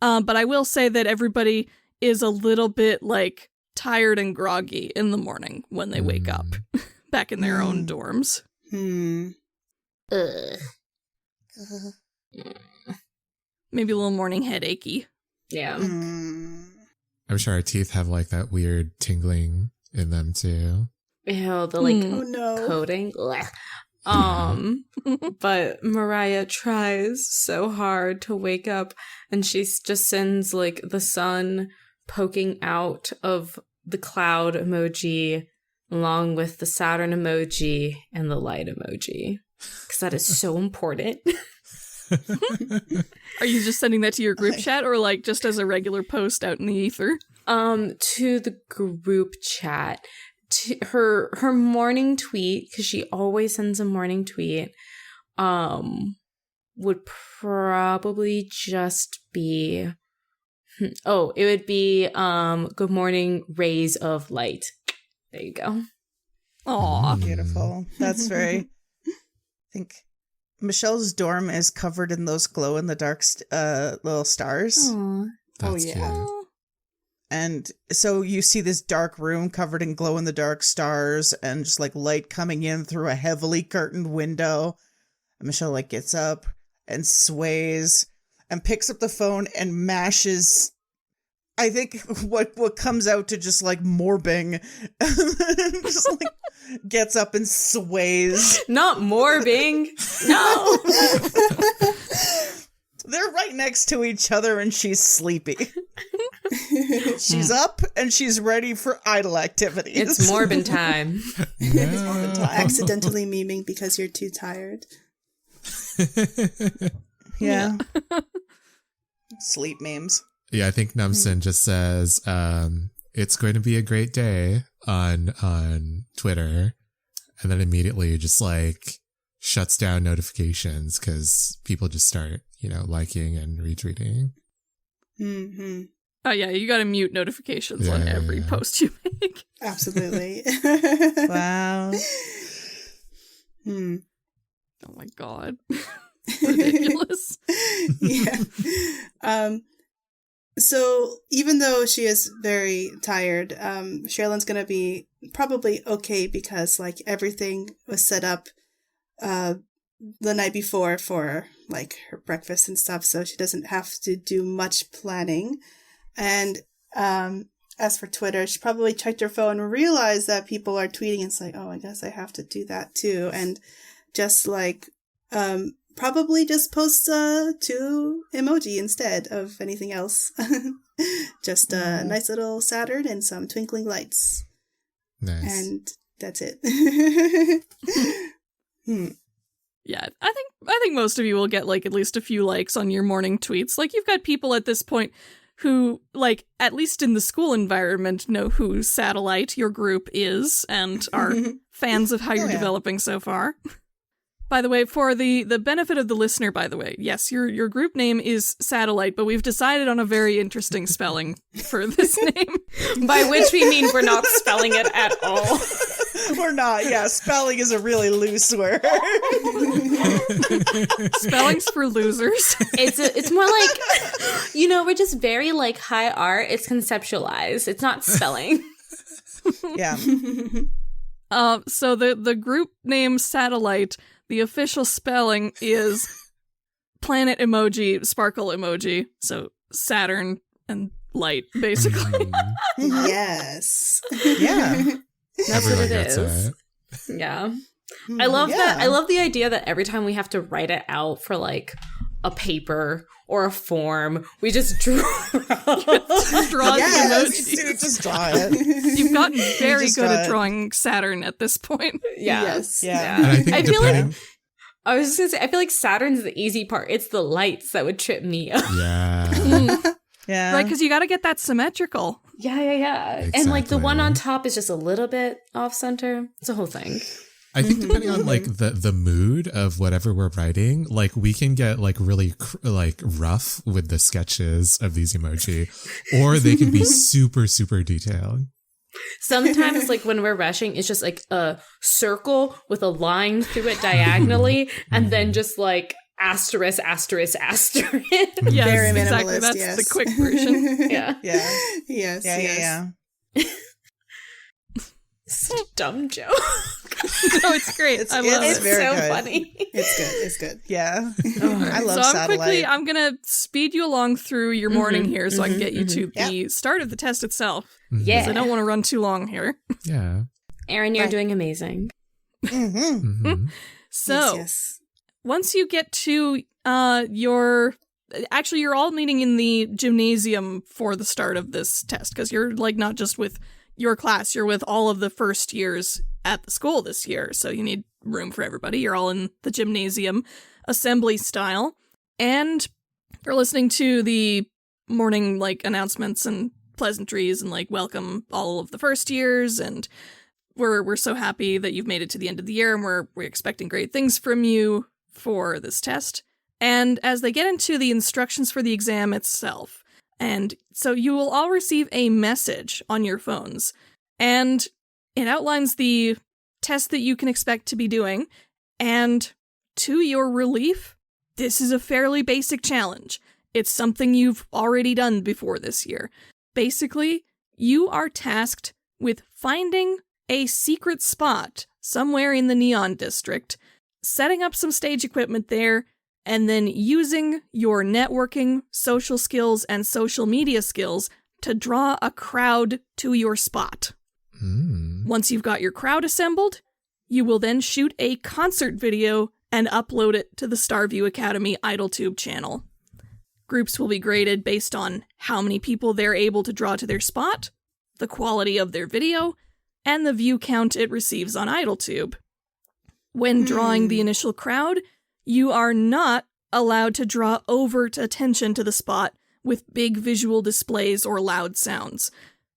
[SPEAKER 1] But I will say that everybody is a little bit like tired and groggy in the morning when they wake up back in their own dorms.
[SPEAKER 2] Ugh.
[SPEAKER 1] Maybe a little morning headachy.
[SPEAKER 2] Yeah.
[SPEAKER 5] I'm sure our teeth have like that weird tingling in them too.
[SPEAKER 2] Ew, the like
[SPEAKER 4] Oh no.
[SPEAKER 2] coating. But Mariah tries so hard to wake up and she just sends like the sun poking out of the cloud emoji along with the Saturn emoji and the light emoji. Because that is so important.
[SPEAKER 1] Are you just sending that to your group chat or like just as a regular post out in the ether?
[SPEAKER 2] To the group chat. To her morning tweet, because she always sends a morning tweet, would probably just be it would be good morning rays of light. There you go.
[SPEAKER 1] Aw.
[SPEAKER 3] Beautiful. That's very. I think Michelle's dorm is covered in those glow in the dark little stars.
[SPEAKER 2] Aww.
[SPEAKER 5] That's
[SPEAKER 4] yeah.
[SPEAKER 5] cute.
[SPEAKER 3] And so you see this dark room covered in glow in the dark stars and just like light coming in through a heavily curtained window. And Michelle like gets up and sways and picks up the phone and mashes, I think, what comes out to just like morbing. Just like gets up and sways.
[SPEAKER 2] Not morbing. No.
[SPEAKER 3] They're right next to each other and she's sleepy. She's up and she's ready for idol activities.
[SPEAKER 2] It's morbin time.
[SPEAKER 4] Accidentally memeing because you're too tired.
[SPEAKER 3] Yeah. Sleep memes.
[SPEAKER 5] Yeah, I think Namsen just says, it's going to be a great day on Twitter. And then immediately just like shuts down notifications because people just start, liking and retweeting.
[SPEAKER 4] Mm-hmm.
[SPEAKER 1] Oh yeah, you gotta mute notifications on every post you make.
[SPEAKER 4] Absolutely.
[SPEAKER 3] Wow.
[SPEAKER 1] Oh my god. Ridiculous.
[SPEAKER 4] Yeah. So even though she is very tired, Cherilyn's gonna be probably okay because like everything was set up the night before for like her breakfast and stuff, so she doesn't have to do much planning. And as for Twitter, she probably checked her phone and realized that people are tweeting, and it's like, oh, I guess I have to do that too. And just like probably just post 2 emoji instead of anything else. Just a nice little Saturn and some twinkling lights.
[SPEAKER 5] Nice.
[SPEAKER 4] And that's it.
[SPEAKER 1] Yeah, I think most of you will get like at least a few likes on your morning tweets. Like, you've got people at this point who, like, at least in the school environment, know who Satellite, your group, is and are fans of how you're developing so far. By the way, for the benefit of the listener, by the way, yes, your group name is Satellite, but we've decided on a very interesting spelling for this name.
[SPEAKER 2] By which we mean we're not spelling it at all.
[SPEAKER 3] We're not. Yeah, spelling is a really loose word.
[SPEAKER 1] Spelling's for losers.
[SPEAKER 2] It's more like, we're just very like high art. It's conceptualized. It's not spelling.
[SPEAKER 3] Yeah.
[SPEAKER 1] So the group name Satellite, the official spelling is planet emoji, sparkle emoji. So Saturn and light, basically.
[SPEAKER 4] Yes.
[SPEAKER 3] Yeah.
[SPEAKER 2] That's what it is. Yeah. I love that. I love the idea that every time we have to write it out for like a paper or a form, we just draw
[SPEAKER 3] Yes,
[SPEAKER 2] emojis.
[SPEAKER 3] just draw it.
[SPEAKER 1] You've gotten very good at drawing Saturn at this point.
[SPEAKER 2] Yeah.
[SPEAKER 4] Yes.
[SPEAKER 3] Yeah.
[SPEAKER 5] And I think
[SPEAKER 2] I feel like I was just gonna say, I feel like Saturn's the easy part. It's the lights that would trip me up.
[SPEAKER 5] Yeah.
[SPEAKER 3] Yeah.
[SPEAKER 1] Right, because you got to get that symmetrical.
[SPEAKER 2] Yeah.
[SPEAKER 5] Exactly.
[SPEAKER 2] And like the one on top is just a little bit off center. It's a whole thing.
[SPEAKER 5] I think depending on like the mood of whatever we're writing, like we can get like really like rough with the sketches of these emoji, or they can be super, super detailed.
[SPEAKER 2] Sometimes like when we're rushing, it's just like a circle with a line through it diagonally and then just like asterisk.
[SPEAKER 1] Yes,
[SPEAKER 4] Very
[SPEAKER 1] exactly.
[SPEAKER 4] minimalist,
[SPEAKER 1] That's
[SPEAKER 4] yes.
[SPEAKER 1] the quick version.
[SPEAKER 2] Yeah.
[SPEAKER 3] Yeah.
[SPEAKER 4] Yes.
[SPEAKER 3] Yeah.
[SPEAKER 2] Such a dumb joke.
[SPEAKER 1] No, it's great. I love
[SPEAKER 3] it's
[SPEAKER 1] it.
[SPEAKER 3] very
[SPEAKER 2] so
[SPEAKER 3] good.
[SPEAKER 2] funny.
[SPEAKER 4] It's good.
[SPEAKER 3] Yeah. I love
[SPEAKER 1] So
[SPEAKER 3] Satellite.
[SPEAKER 1] I'm going to speed you along through your morning here so I can get you to the start of the test itself.
[SPEAKER 2] Yeah.
[SPEAKER 1] Because I don't want to run too long here.
[SPEAKER 5] Yeah.
[SPEAKER 2] Erin, you're doing amazing.
[SPEAKER 1] So,
[SPEAKER 4] Yes.
[SPEAKER 1] once you get to you're all meeting in the gymnasium for the start of this test, because you're like not just with your class, you're with all of the first years at the school this year, so you need room for everybody. You're all in the gymnasium assembly style, and you're listening to the morning like announcements and pleasantries and like welcome all of the first years, and we're so happy that you've made it to the end of the year, and we're expecting great things from you for this test. And as they get into the instructions for the exam itself, and so you will all receive a message on your phones, and it outlines the test that you can expect to be doing, and to your relief, this is a fairly basic challenge. It's something you've already done before this year. Basically, you are tasked with finding a secret spot somewhere in the Neon District, setting up some stage equipment there, and then using your networking, social skills, and social media skills to draw a crowd to your spot. Once you've got your crowd assembled, you will then shoot a concert video and upload it to the Starview Academy IdolTube channel. Groups will be graded based on how many people they're able to draw to their spot, the quality of their video, and the view count it receives on IdolTube. When drawing the initial crowd, you are not allowed to draw overt attention to the spot with big visual displays or loud sounds.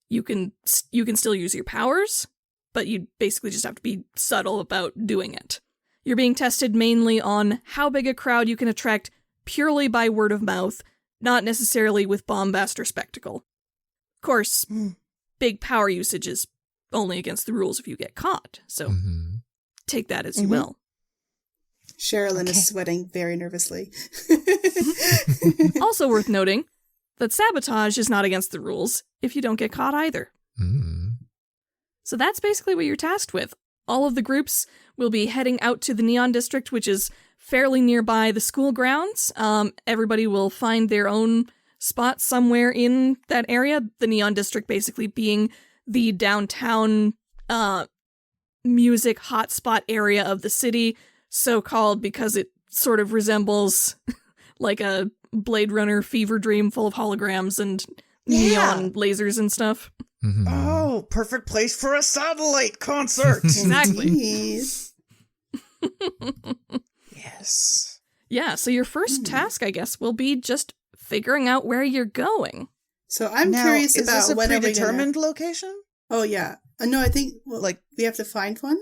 [SPEAKER 1] You can still use your powers, but you basically just have to be subtle about doing it. You're being tested mainly on how big a crowd you can attract purely by word of mouth, not necessarily with bombast or spectacle. Of course, big power usage is only against the rules if you get caught, so take that as you will.
[SPEAKER 4] Cherilyn is sweating very nervously.
[SPEAKER 1] Also worth noting that sabotage is not against the rules if you don't get caught either. So that's basically what you're tasked with. all of the groups will be heading out to the Neon District, which is fairly nearby the school grounds. Everybody will find their own spot somewhere in that area. The Neon District basically being the downtown music hotspot area of the city, so called because it sort of resembles like a Blade Runner fever dream full of holograms and neon lasers and stuff.
[SPEAKER 5] Mm-hmm.
[SPEAKER 3] Oh, perfect place for a satellite concert.
[SPEAKER 1] Exactly.
[SPEAKER 3] Yes.
[SPEAKER 1] Yeah, so your first task, I guess, will be just figuring out where you're going.
[SPEAKER 4] So I'm
[SPEAKER 3] Now,
[SPEAKER 4] curious
[SPEAKER 3] is
[SPEAKER 4] about
[SPEAKER 3] this a
[SPEAKER 4] when
[SPEAKER 3] predetermined location?
[SPEAKER 4] Oh yeah. No, I think
[SPEAKER 3] Like-
[SPEAKER 4] we have to find one.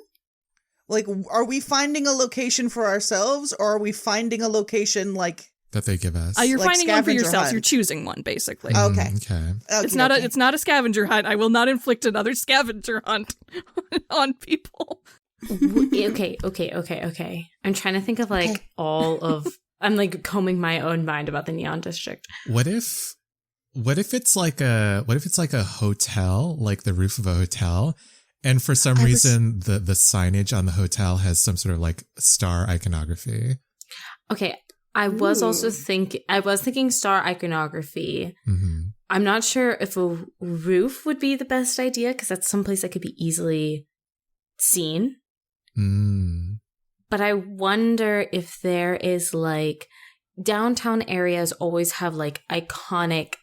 [SPEAKER 3] Like, are we finding a location for ourselves, or are we finding a location like?
[SPEAKER 5] That they give us.
[SPEAKER 1] You're
[SPEAKER 3] Like
[SPEAKER 1] finding one for
[SPEAKER 3] scavenger
[SPEAKER 1] yourselves.
[SPEAKER 3] hunt.
[SPEAKER 1] You're choosing one, basically.
[SPEAKER 3] Okay.
[SPEAKER 5] Okay.
[SPEAKER 1] It's not a scavenger hunt. I will not inflict another scavenger hunt on people.
[SPEAKER 2] Okay. I'm trying to think of like all of. I'm like combing my own mind about the Neon District.
[SPEAKER 5] What if it's like a hotel, like the roof of a hotel, and for some reason the signage on the hotel has some sort of like star iconography?
[SPEAKER 2] Okay, I was thinking star iconography.
[SPEAKER 5] Mm-hmm.
[SPEAKER 2] I'm not sure if a roof would be the best idea because that's someplace that could be easily seen. But I wonder if there is like downtown areas always have like iconic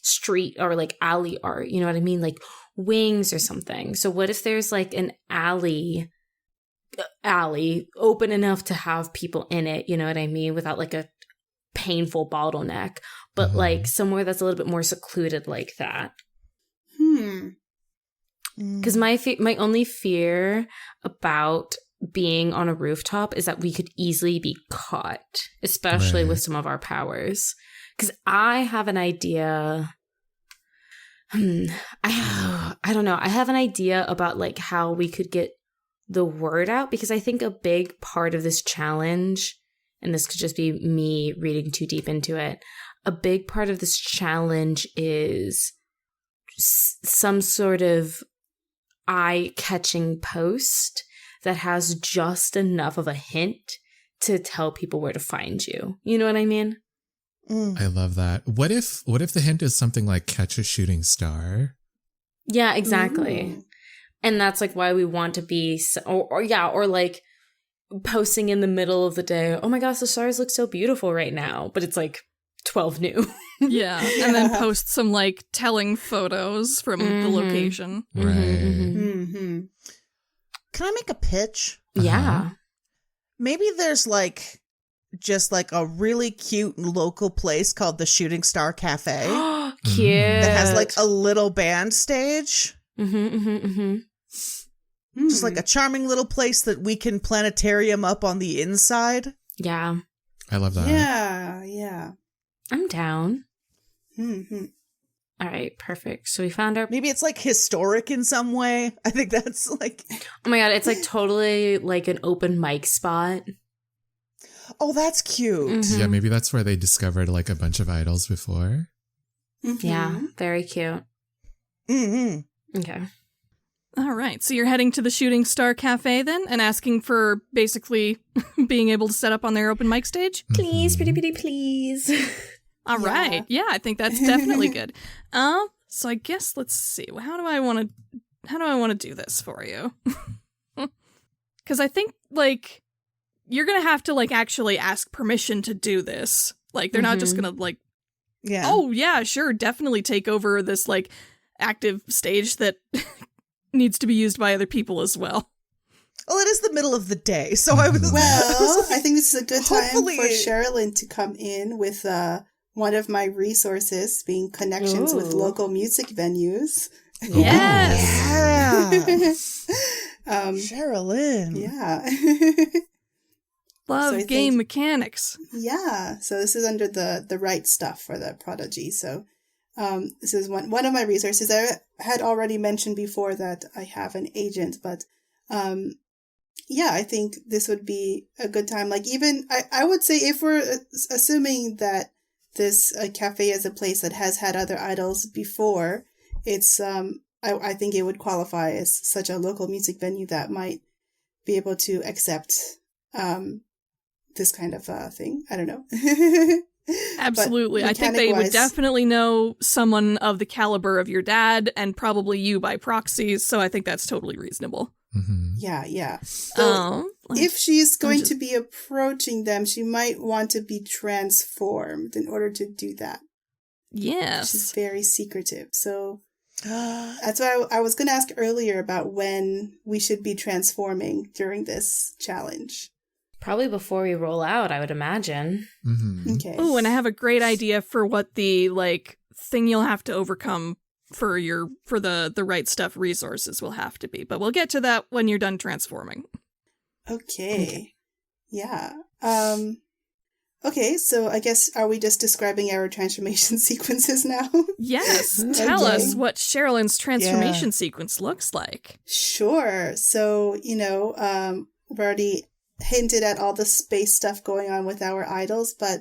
[SPEAKER 2] street or like alley art, you know what I mean? Like wings or something. So what if there's like an alley open enough to have people in it, you know what I mean? Without like a painful bottleneck, but like somewhere that's a little bit more secluded like that. Because my only fear about being on a rooftop is that we could easily be caught, especially with some of our powers. Because I have an idea. I don't know. I have an idea about like how we could get the word out, because I think a big part of this challenge, and this could just be me reading too deep into it, a big part of this challenge is some sort of eye-catching post that has just enough of a hint to tell people where to find you. You know what I mean?
[SPEAKER 5] I love that. What if the hint is something like catch a shooting star?
[SPEAKER 2] Yeah, exactly. And that's like why we want to be, or like posting in the middle of the day. Oh my gosh, the stars look so beautiful right now, but it's like 12 new.
[SPEAKER 1] Yeah, and then post some like telling photos from the location.
[SPEAKER 5] Right.
[SPEAKER 3] Can I make a pitch?
[SPEAKER 2] Yeah.
[SPEAKER 3] Maybe there's like just like a really cute local place called the Shooting Star Cafe
[SPEAKER 2] Cute.
[SPEAKER 3] that has like a little band stage. Just like a charming little place that we can planetarium up on the inside.
[SPEAKER 2] Yeah.
[SPEAKER 5] I love that.
[SPEAKER 4] Yeah.
[SPEAKER 2] I'm down. All right, perfect. So we found our...
[SPEAKER 3] Maybe it's like historic in some way. I think that's like...
[SPEAKER 2] Oh my god, it's like totally like an open mic spot.
[SPEAKER 3] Oh, that's cute.
[SPEAKER 5] Yeah, maybe that's where they discovered like a bunch of idols before.
[SPEAKER 2] Yeah, very cute. Okay.
[SPEAKER 1] All right, so you're heading to the Shooting Star Cafe then and asking for basically being able to set up on their open mic stage?
[SPEAKER 2] Please, pretty please.
[SPEAKER 1] All right. Yeah, I think that's definitely good. So I guess let's see. How do I want to do this for you? Cuz I think like you're going to have to like actually ask permission to do this. Like they're not just going to like oh yeah, sure, definitely take over this like active stage that needs to be used by other people as well.
[SPEAKER 3] Well, it is the middle of the day, so I was
[SPEAKER 4] I think this is a good time for Cherilyn to come in with one of my resources, being connections with local music venues.
[SPEAKER 1] Yes.
[SPEAKER 3] Cherilyn.
[SPEAKER 4] Yeah.
[SPEAKER 1] Love game mechanics.
[SPEAKER 4] Yeah. So this is under the right stuff for the Prodigy. So this is one of my resources. I had already mentioned before that I have an agent, but yeah, I think this would be a good time. Like even, I would say if we're assuming that this cafe is a place that has had other idols before, it's I think it would qualify as such a local music venue that might be able to accept this kind of thing. I don't know.
[SPEAKER 1] Absolutely. I think they would definitely know someone of the caliber of your dad and probably you by proxy, so I think that's totally reasonable.
[SPEAKER 5] Mm-hmm.
[SPEAKER 4] Yeah. So if she's going to be approaching them, she might want to be transformed in order to do that.
[SPEAKER 1] Yes.
[SPEAKER 4] She's very secretive. So that's why I was going to ask earlier about when we should be transforming during this challenge.
[SPEAKER 2] Probably before we roll out, I would imagine.
[SPEAKER 5] Mm-hmm.
[SPEAKER 4] Okay.
[SPEAKER 1] Oh, and I have a great idea for what the thing you'll have to overcome for the right stuff resources will have to be. But we'll get to that when you're done transforming.
[SPEAKER 4] Okay. Yeah. Okay, so I guess are we just describing our transformation sequences now?
[SPEAKER 1] Yes. Tell us what Cherilyn's transformation sequence looks like.
[SPEAKER 4] Sure. So, we've already hinted at all the space stuff going on with our idols, but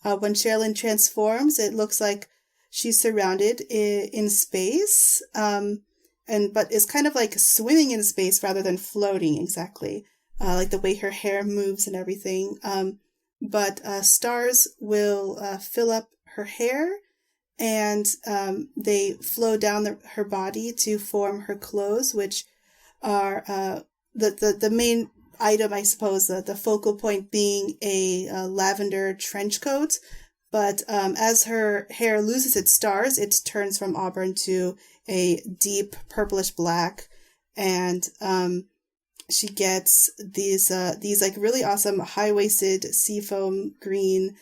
[SPEAKER 4] when Cherilyn transforms, it looks like she's surrounded in space, but it's kind of like swimming in space rather than floating exactly, like the way her hair moves and everything. But stars will fill up her hair, and they flow down her body to form her clothes, which are the main item, I suppose, the focal point being a lavender trench coat. But as her hair loses its stars, it turns from auburn to a deep purplish black, and she gets these like really awesome high-waisted seafoam green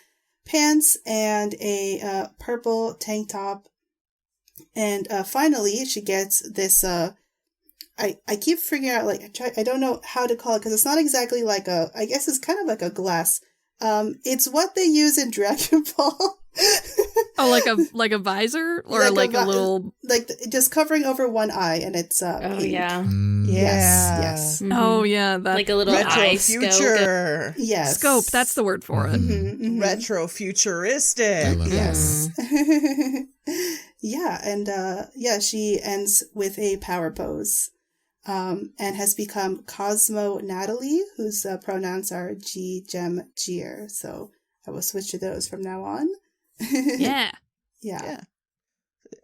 [SPEAKER 4] pants and a purple tank top, and finally she gets this. I keep figuring out I don't know how to call it because it's not exactly like I guess it's kind of like a glass. It's what they use in Dragon Ball.
[SPEAKER 1] Oh, like a visor or like a little
[SPEAKER 4] just covering over one eye, and it's pink.
[SPEAKER 2] Yeah.
[SPEAKER 4] Yes.
[SPEAKER 2] Mm-hmm.
[SPEAKER 1] Oh yeah, that
[SPEAKER 2] like a little
[SPEAKER 3] retro
[SPEAKER 2] eye
[SPEAKER 3] future.
[SPEAKER 2] scope.
[SPEAKER 4] Yes,
[SPEAKER 1] scope. That's the word for it.
[SPEAKER 4] Mm-hmm.
[SPEAKER 3] Retro futuristic.
[SPEAKER 5] I love
[SPEAKER 4] Yes.
[SPEAKER 5] that.
[SPEAKER 4] Yeah, and she ends with a power pose, and has become Cosmeaux Natalie, whose pronouns are G, Gem, Gier. So I will switch to those from now on.
[SPEAKER 1] Yeah.
[SPEAKER 4] Yeah.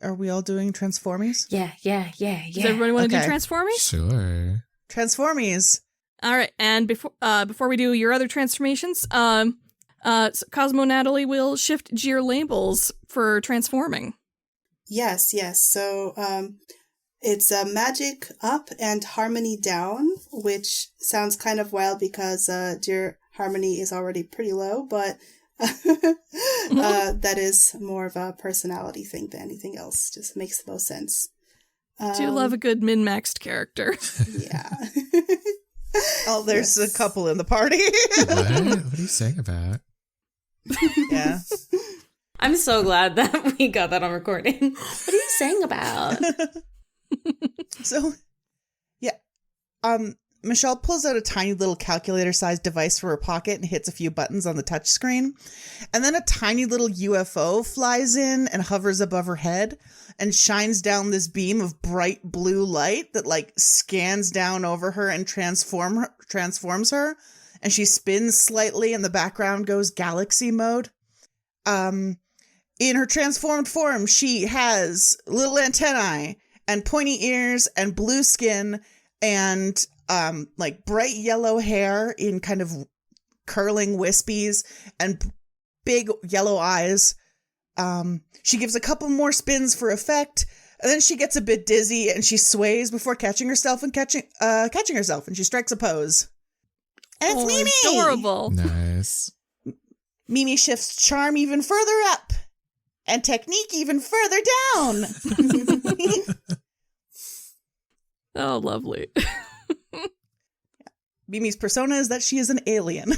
[SPEAKER 3] Are we all doing Transformies?
[SPEAKER 2] Yeah.
[SPEAKER 1] Does everybody want to do
[SPEAKER 3] Okay.
[SPEAKER 1] Transforming?
[SPEAKER 5] Sure.
[SPEAKER 3] Transformies.
[SPEAKER 1] All right, and before we do your other transformations, so Cosmeaux Natalie will shift Gier labels for transforming.
[SPEAKER 4] Yes. So it's magic up and harmony down, which sounds kind of wild because Gier harmony is already pretty low, but that is more of a personality thing than anything else. Just makes the most sense.
[SPEAKER 1] Do love a good min-maxed character.
[SPEAKER 4] Yeah.
[SPEAKER 3] Oh, there's a couple in the party.
[SPEAKER 5] What are you saying about?
[SPEAKER 3] Yeah.
[SPEAKER 2] I'm so glad that we got that on recording. What are you saying about?
[SPEAKER 3] So, yeah. Michelle pulls out a tiny little calculator-sized device from her pocket and hits a few buttons on the touch screen. And then a tiny little UFO flies in and hovers above her head and shines down this beam of bright blue light that scans down over her and transforms her. And she spins slightly and the background goes galaxy mode. In her transformed form, she has little antennae and pointy ears and blue skin and bright yellow hair in kind of curling wispies and big yellow eyes. She gives a couple more spins for effect, and then she gets a bit dizzy and she sways before catching herself and catching herself, and she strikes a pose. And it's Mimi!
[SPEAKER 1] Adorable.
[SPEAKER 5] Nice.
[SPEAKER 3] Mimi shifts charm even further up and technique even further down.
[SPEAKER 1] Oh, lovely.
[SPEAKER 3] Mimi's persona is that she is an alien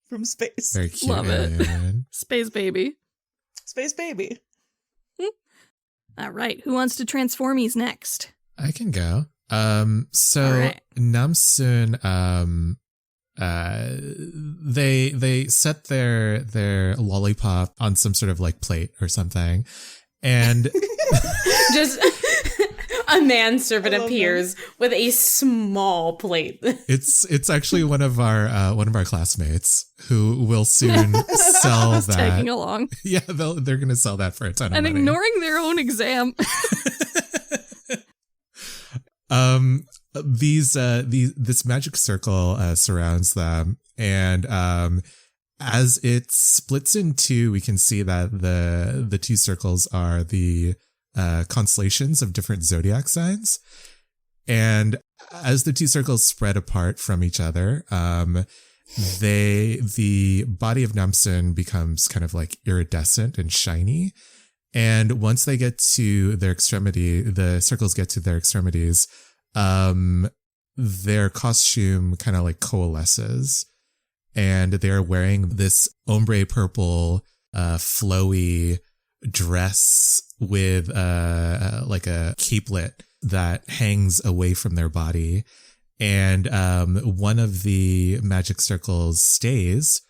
[SPEAKER 3] from space.
[SPEAKER 5] Very cute.
[SPEAKER 1] Love it.
[SPEAKER 5] Alien.
[SPEAKER 1] Space baby.
[SPEAKER 3] Space baby.
[SPEAKER 1] All right, who wants to transformies next?
[SPEAKER 5] I can go. So
[SPEAKER 1] All right.
[SPEAKER 5] Namsoon, they set their lollipop on some sort of plate or something, and
[SPEAKER 2] Just A manservant
[SPEAKER 3] I love
[SPEAKER 2] appears with a small plate.
[SPEAKER 5] It's actually one of our classmates who will soon sell that.
[SPEAKER 1] Tagging along.
[SPEAKER 5] Yeah, they're going to sell that for a ton of
[SPEAKER 1] And
[SPEAKER 5] money.
[SPEAKER 1] ignoring their own exam.
[SPEAKER 5] This magic circle surrounds them, and as it splits in two, we can see that the two circles are the constellations of different zodiac signs. And as the two circles spread apart from each other, the body of Namsun becomes kind of like iridescent and shiny. And once they get to their extremity, the circles get to their extremities, their costume kind of like coalesces, and they're wearing this ombre purple, flowy dress with like a capelet that hangs away from their body. And one of the magic circles stays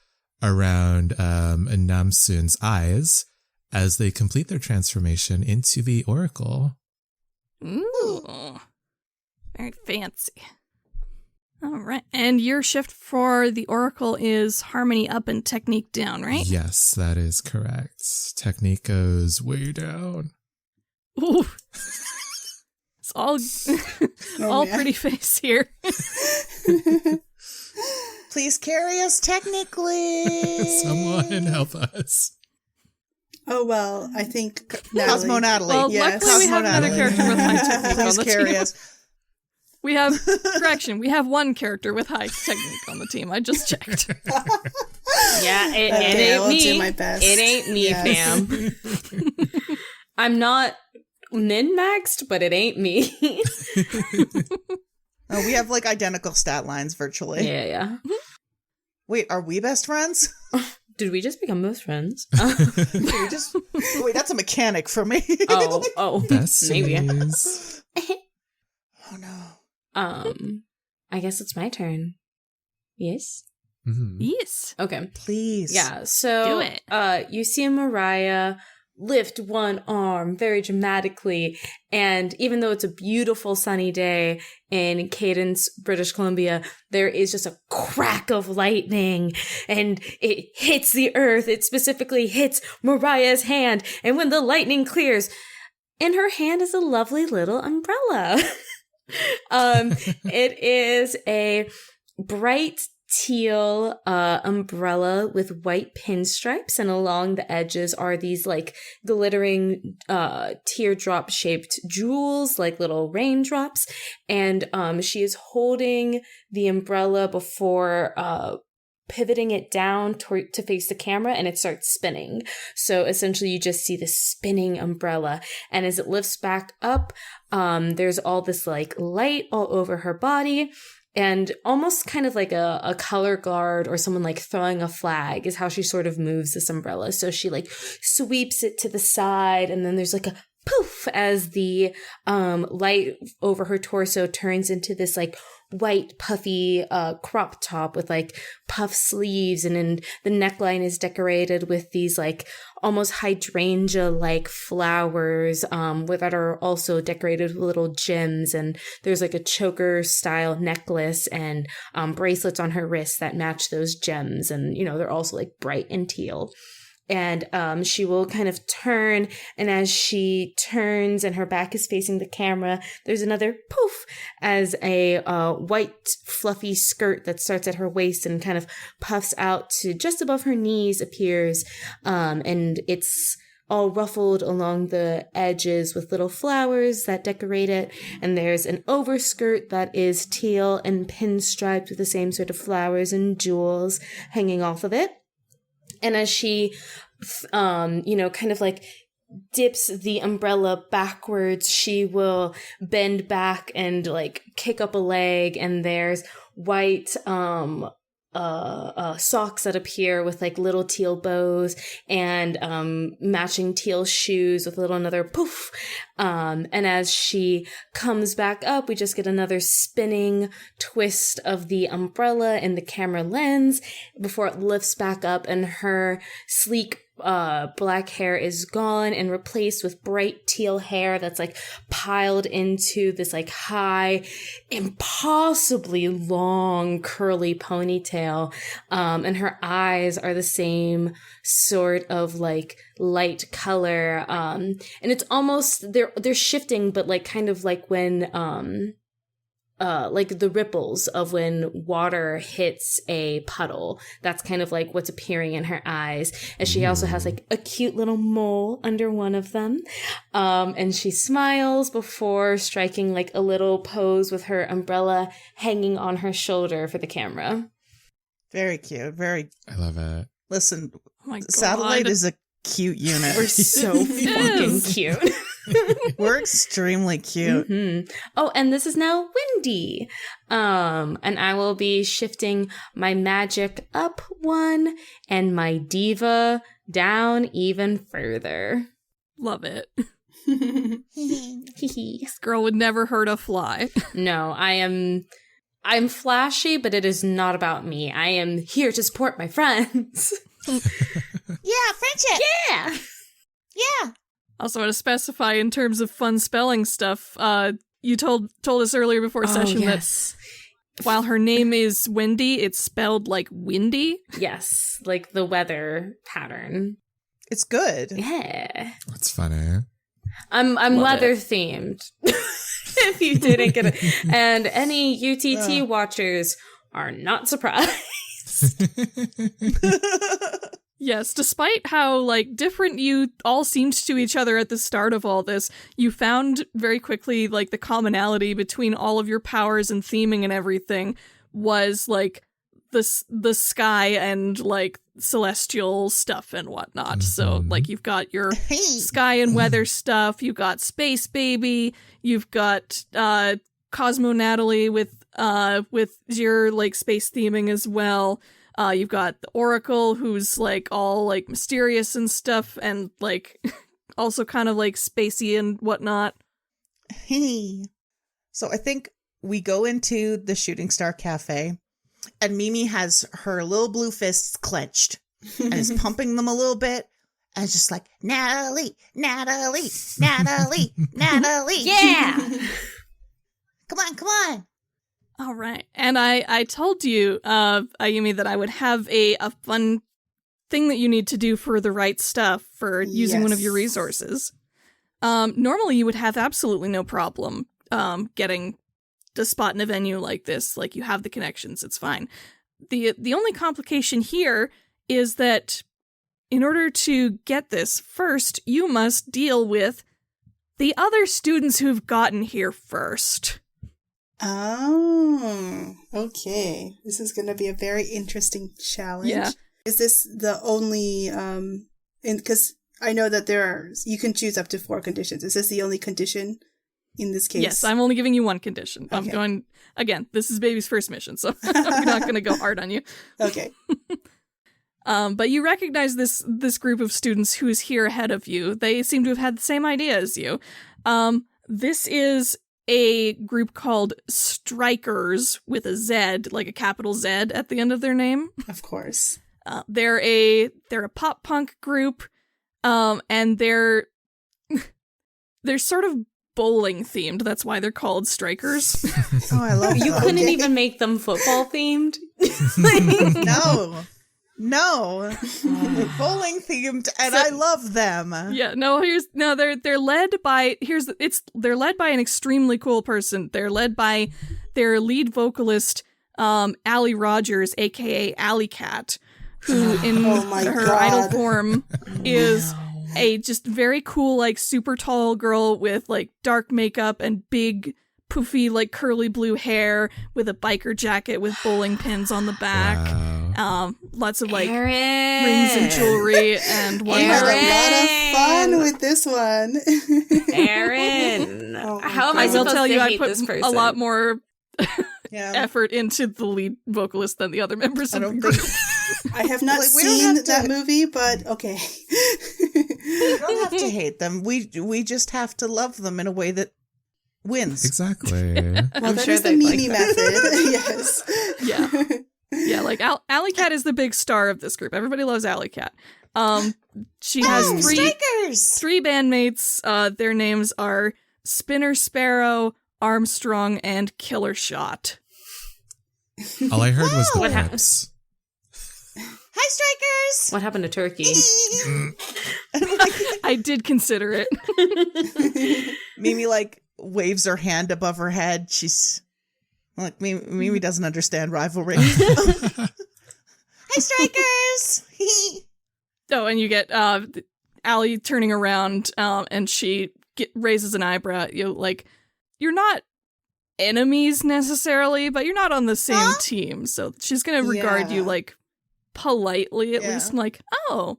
[SPEAKER 5] around Namsun's eyes as they complete their transformation into the Oracle.
[SPEAKER 1] Ooh. Very fancy. All right. And your shift for the Oracle is Harmony up and Technique down, right?
[SPEAKER 5] Yes, that is correct. Technique goes way down.
[SPEAKER 1] Ooh. It's all all pretty face here.
[SPEAKER 3] Please carry us technically.
[SPEAKER 5] Someone help us.
[SPEAKER 4] Oh, well, I think Natalie.
[SPEAKER 3] Cosmeaux Natalie.
[SPEAKER 1] Well,
[SPEAKER 3] Yes.
[SPEAKER 1] luckily we
[SPEAKER 3] Cosmeaux
[SPEAKER 1] have another
[SPEAKER 3] Natalie.
[SPEAKER 1] character with high technique on
[SPEAKER 3] Please
[SPEAKER 1] the
[SPEAKER 3] carry
[SPEAKER 1] team.
[SPEAKER 3] us.
[SPEAKER 1] We have, correction, we have one character with high technique on the team. I just checked.
[SPEAKER 2] Yeah, it
[SPEAKER 4] Okay, I
[SPEAKER 2] ain't
[SPEAKER 4] will
[SPEAKER 2] me.
[SPEAKER 4] do my best.
[SPEAKER 2] It ain't me,
[SPEAKER 4] Yes.
[SPEAKER 2] fam. I'm not min-maxed, but it ain't me.
[SPEAKER 3] Oh, we have like identical stat lines virtually.
[SPEAKER 2] Yeah.
[SPEAKER 3] Wait, are we best friends?
[SPEAKER 2] Did we just become best friends?
[SPEAKER 3] Wait, that's a mechanic for me.
[SPEAKER 2] oh, maybe.
[SPEAKER 5] Besties.
[SPEAKER 3] Oh no.
[SPEAKER 2] I guess it's my turn. Yes?
[SPEAKER 5] Mhm.
[SPEAKER 1] Yes.
[SPEAKER 2] Okay.
[SPEAKER 3] Please.
[SPEAKER 2] Yeah, so
[SPEAKER 1] Do it.
[SPEAKER 2] You see Mariah lift one arm very dramatically, and even though it's a beautiful sunny day in Cadence, British Columbia, there is just a crack of lightning, and it hits the earth. It specifically hits Mariah's hand, and when the lightning clears, in her hand is a lovely little umbrella. It is a bright teal umbrella with white pinstripes, and along the edges are these like glittering teardrop shaped jewels, like little raindrops. And she is holding the umbrella before pivoting it down to face the camera, and it starts spinning. So essentially you just see the spinning umbrella, and as it lifts back up, there's all this like light all over her body, and almost kind of like a color guard or someone like throwing a flag is how she sort of moves this umbrella. So she like sweeps it to the side, and then there's like a poof as the light over her torso turns into this like white puffy crop top with like puff sleeves, and then the neckline is decorated with these like almost hydrangea like flowers that are also decorated with little gems, and there's like a choker style necklace and bracelets on her wrists that match those gems, and you know they're also like bright and teal. And she will kind of turn, and as she turns and her back is facing the camera, there's another poof as a white fluffy skirt that starts at her waist and kind of puffs out to just above her knees appears, and it's all ruffled along the edges with little flowers that decorate it. And there's an overskirt that is teal and pinstriped with the same sort of flowers and jewels hanging off of it. And as she, kind of like dips the umbrella backwards, she will bend back and like kick up a leg, and there's white socks that appear with like little teal bows, and matching teal shoes with another poof. And as she comes back up, we just get another spinning twist of the umbrella and the camera lens before it lifts back up, and her sleek black hair is gone and replaced with bright teal hair that's like piled into this like high, impossibly long curly ponytail. And her eyes are the same sort of like light color. And it's almost, they're shifting, but like kind of like when, like the ripples of when water hits a puddle. That's kind of like what's appearing in her eyes. And she also has like a cute little mole under one of them. And she smiles before striking like a little pose with her umbrella hanging on her shoulder for the camera.
[SPEAKER 3] Very cute.
[SPEAKER 5] I love it.
[SPEAKER 3] Listen,
[SPEAKER 1] Oh my God.
[SPEAKER 3] Satellite is a cute unit.
[SPEAKER 2] We're so fucking cute.
[SPEAKER 3] We're extremely cute.
[SPEAKER 2] Mm-hmm. Oh, and this is now Windy. And I will be shifting my magic up one and my diva down even further.
[SPEAKER 1] Love it.
[SPEAKER 2] Hee.
[SPEAKER 1] This girl would never hurt a fly.
[SPEAKER 2] No, I'm flashy, but it is not about me. I am here to support my friends.
[SPEAKER 3] Yeah, friendship.
[SPEAKER 2] Yeah.
[SPEAKER 3] Yeah.
[SPEAKER 1] Also, want to specify in terms of fun spelling stuff, you told us earlier before session
[SPEAKER 2] yes.
[SPEAKER 1] that while her name is Wendy, it's spelled like windy.
[SPEAKER 2] Yes, like the weather pattern.
[SPEAKER 3] It's good.
[SPEAKER 2] Yeah.
[SPEAKER 5] That's funny.
[SPEAKER 2] I'm
[SPEAKER 1] Love
[SPEAKER 2] weather
[SPEAKER 1] it.
[SPEAKER 2] themed. If you didn't get it. And any UTT watchers are not surprised.
[SPEAKER 1] Yes, despite how, like, different you all seemed to each other at the start of all this, you found very quickly, like, the commonality between all of your powers and theming and everything was, like, the sky and, like, celestial stuff and whatnot. So, like, you've got your sky and weather stuff, you've got Space Baby, you've got Cosmeaux Natalie with your, like, space theming as well. You've got the Oracle, who's, like, all, like, mysterious and stuff, and, like, also kind of, like, spacey and whatnot.
[SPEAKER 3] So I think we go into the Shooting Star Cafe, and Mimi has her little blue fists clenched, and is pumping them a little bit, and it's just like, Natalie, Natalie, Natalie, Natalie.
[SPEAKER 2] Yeah.
[SPEAKER 3] Come on.
[SPEAKER 1] All right. And I told you, Ayumi, that I would have a fun thing that you need to do for the right stuff for using one of your resources. Normally you would have absolutely no problem getting to spot in a venue like this. Like, you have the connections, it's fine. The only complication here is that in order to get this, first you must deal with the other students who've gotten here first.
[SPEAKER 4] Oh, okay. This is going to be a very interesting challenge.
[SPEAKER 1] Yeah.
[SPEAKER 4] Is this the only, because I know that you can choose up to 4 conditions. Is this the only condition in this case?
[SPEAKER 1] Yes, I'm only giving you one condition.
[SPEAKER 4] Okay.
[SPEAKER 1] I'm going, again, this is Baby's first mission, so I'm not going to go hard on you.
[SPEAKER 4] Okay.
[SPEAKER 1] But you recognize this group of students who's here ahead of you. They seem to have had the same idea as you. This is a group called Strikers with a Z, like a capital Z at the end of their name.
[SPEAKER 4] Of course.
[SPEAKER 1] They're a pop punk group, and they're sort of bowling themed. That's why they're called Strikers.
[SPEAKER 3] Oh, I love that.
[SPEAKER 2] You couldn't even make them football themed?
[SPEAKER 3] No. They're bowling themed, and I love them.
[SPEAKER 1] Yeah, they're led by an extremely cool person. They're led by their lead vocalist, Allie Rogers, aka Alley Cat, who in her idol form is a just very cool, like, super tall girl with, like, dark makeup and big poofy, like, curly blue hair with a biker jacket with bowling pins on the back.
[SPEAKER 5] Wow.
[SPEAKER 1] Lots of, like,
[SPEAKER 2] Erin.
[SPEAKER 1] rings and jewelry and
[SPEAKER 4] We had
[SPEAKER 1] whatnot.
[SPEAKER 4] a lot of fun with this one.
[SPEAKER 2] Erin.
[SPEAKER 4] Oh my
[SPEAKER 2] How am
[SPEAKER 4] God.
[SPEAKER 2] I
[SPEAKER 1] I will
[SPEAKER 2] supposed
[SPEAKER 1] tell
[SPEAKER 2] to
[SPEAKER 1] you, I
[SPEAKER 2] hate
[SPEAKER 1] put
[SPEAKER 2] this person?
[SPEAKER 1] a lot more
[SPEAKER 3] Yeah.
[SPEAKER 1] effort into the lead vocalist than the other members
[SPEAKER 3] I
[SPEAKER 1] of the
[SPEAKER 3] don't
[SPEAKER 1] group.
[SPEAKER 3] think
[SPEAKER 4] I have not
[SPEAKER 3] Like, we don't
[SPEAKER 4] seen
[SPEAKER 3] have to-
[SPEAKER 4] that movie, but okay.
[SPEAKER 3] we don't have to hate them. We just have to love them in a way that wins.
[SPEAKER 5] Exactly.
[SPEAKER 4] Well,
[SPEAKER 2] I'm
[SPEAKER 4] that
[SPEAKER 2] sure
[SPEAKER 4] is the
[SPEAKER 2] they'd
[SPEAKER 4] Mimi
[SPEAKER 2] like that.
[SPEAKER 4] method. Yes.
[SPEAKER 1] Yeah. Yeah, Like Alley Cat is the big star of this group. Everybody loves Alley Cat. She has three bandmates. Their names are Spinner Sparrow, Armstrong, and Killer Shot.
[SPEAKER 5] All I heard was the lips.
[SPEAKER 3] Hi, Strikers!
[SPEAKER 2] What happened to Turkey?
[SPEAKER 1] I did consider it.
[SPEAKER 3] Mimi, like, waves her hand above her head. She's like, Mimi doesn't understand rivalry. Hi, Strikers!
[SPEAKER 1] Oh, and you get Allie turning around, and she raises an eyebrow. You're not enemies necessarily, but you're not on the same team. So she's gonna regard you like politely at least. I'm like, oh,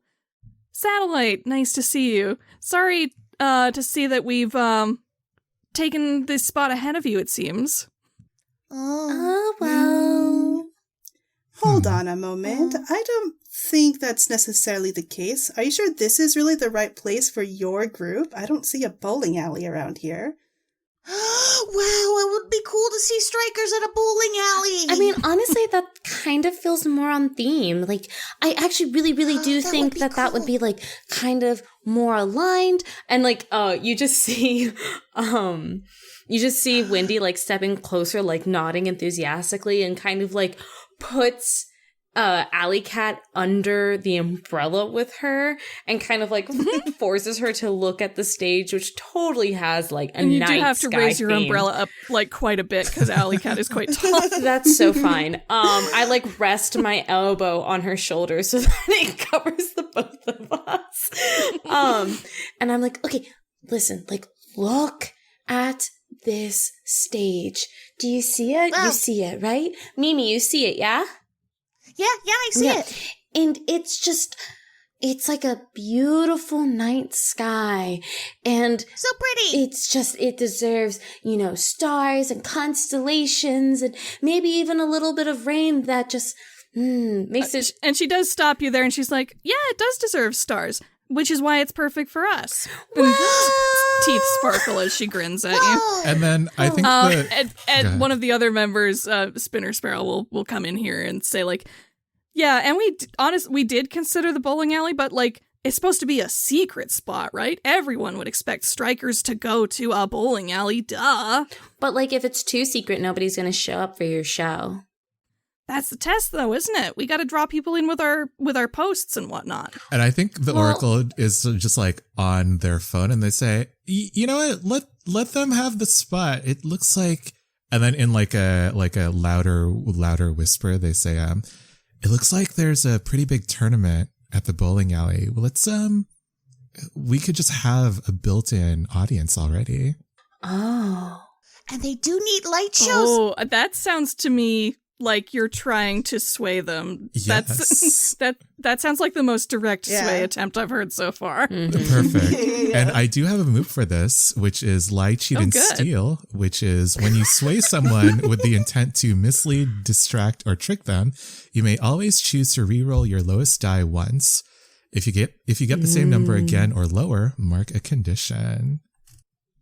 [SPEAKER 1] Satellite, nice to see you. Sorry to see that we've taken this spot ahead of you, it seems.
[SPEAKER 2] Oh, well.
[SPEAKER 4] Hold on a moment. I don't think that's necessarily the case. Are you sure this is really the right place for your group? I don't see a bowling alley around here.
[SPEAKER 3] Wow, it would be cool to see Strikers at a bowling alley.
[SPEAKER 2] I mean, honestly, that kind of feels more on theme. Like, I actually really, really do think that would be, like, kind of more aligned. And, like, you just see Wendy, like, stepping closer, like, nodding enthusiastically and kind of, like, puts Alley Cat under the umbrella with her and kind of like forces her to look at the stage, which totally has like a night sky. And you do have to raise your
[SPEAKER 1] umbrella up like quite a bit because Alley Cat is quite tall.
[SPEAKER 2] That's so fine. I like rest my elbow on her shoulder so that it covers the both of us. And I'm like, okay, listen, like look at this stage. Do you see it? Wow. You see it, right? Mimi, you see it, yeah?
[SPEAKER 3] Yeah, I see it.
[SPEAKER 2] And it's like a beautiful night sky. And
[SPEAKER 3] so pretty.
[SPEAKER 2] It deserves, stars and constellations and maybe even a little bit of rain that just makes it.
[SPEAKER 1] And she does stop you there and she's like, yeah, it does deserve stars, which is why it's perfect for us. Teeth sparkle as she grins at you.
[SPEAKER 5] And then I think
[SPEAKER 1] and one of the other members, Spinner Sparrow, will come in here and say like, yeah, and we did consider the bowling alley, but like it's supposed to be a secret spot, right? Everyone would expect Strikers to go to a bowling alley, duh.
[SPEAKER 2] But like if it's too secret, nobody's going to show up for your show.
[SPEAKER 1] That's the test, though, isn't it? We got to draw people in with our posts and whatnot.
[SPEAKER 5] And I think the Oracle is just like on their phone, and they say, "You know what? Let them have the spot. It looks like." And then in like a louder whisper, they say, "It looks like there's a pretty big tournament at the bowling alley. Well, we could just have a built-in audience already."
[SPEAKER 2] Oh,
[SPEAKER 3] and they do need light shows.
[SPEAKER 1] Oh, that sounds to me like you're trying to sway them.
[SPEAKER 5] Yes.
[SPEAKER 1] That sounds like the most direct sway attempt I've heard so far.
[SPEAKER 2] Mm-hmm.
[SPEAKER 5] Perfect. And I do have a move for this, which is lie, cheat, and steal, which is when you sway someone with the intent to mislead, distract, or trick them, you may always choose to reroll your lowest die once. If you get the same number again or lower, mark a condition.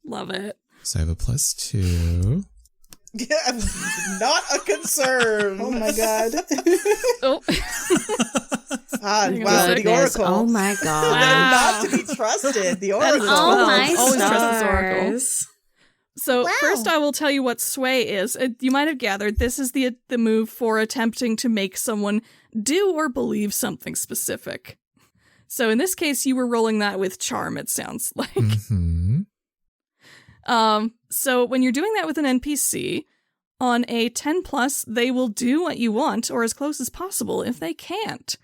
[SPEAKER 1] Love it.
[SPEAKER 5] So I have a +2.
[SPEAKER 3] Yeah, not a concern.
[SPEAKER 4] Oh my god.
[SPEAKER 1] Oh.
[SPEAKER 3] Wow, the Oracle.
[SPEAKER 2] Oh my god.
[SPEAKER 1] Wow.
[SPEAKER 3] Not to be trusted. The Oracle.
[SPEAKER 2] Oh my
[SPEAKER 1] Always trust this Oracle.
[SPEAKER 2] stars.
[SPEAKER 1] So first I will tell you what sway is. You might have gathered this is the move for attempting to make someone do or believe something specific. So in this case, you were rolling that with charm, it sounds like.
[SPEAKER 5] Mm-hmm.
[SPEAKER 1] So when you're doing that with an NPC, on a 10+, they will do what you want or as close as possible if they can't.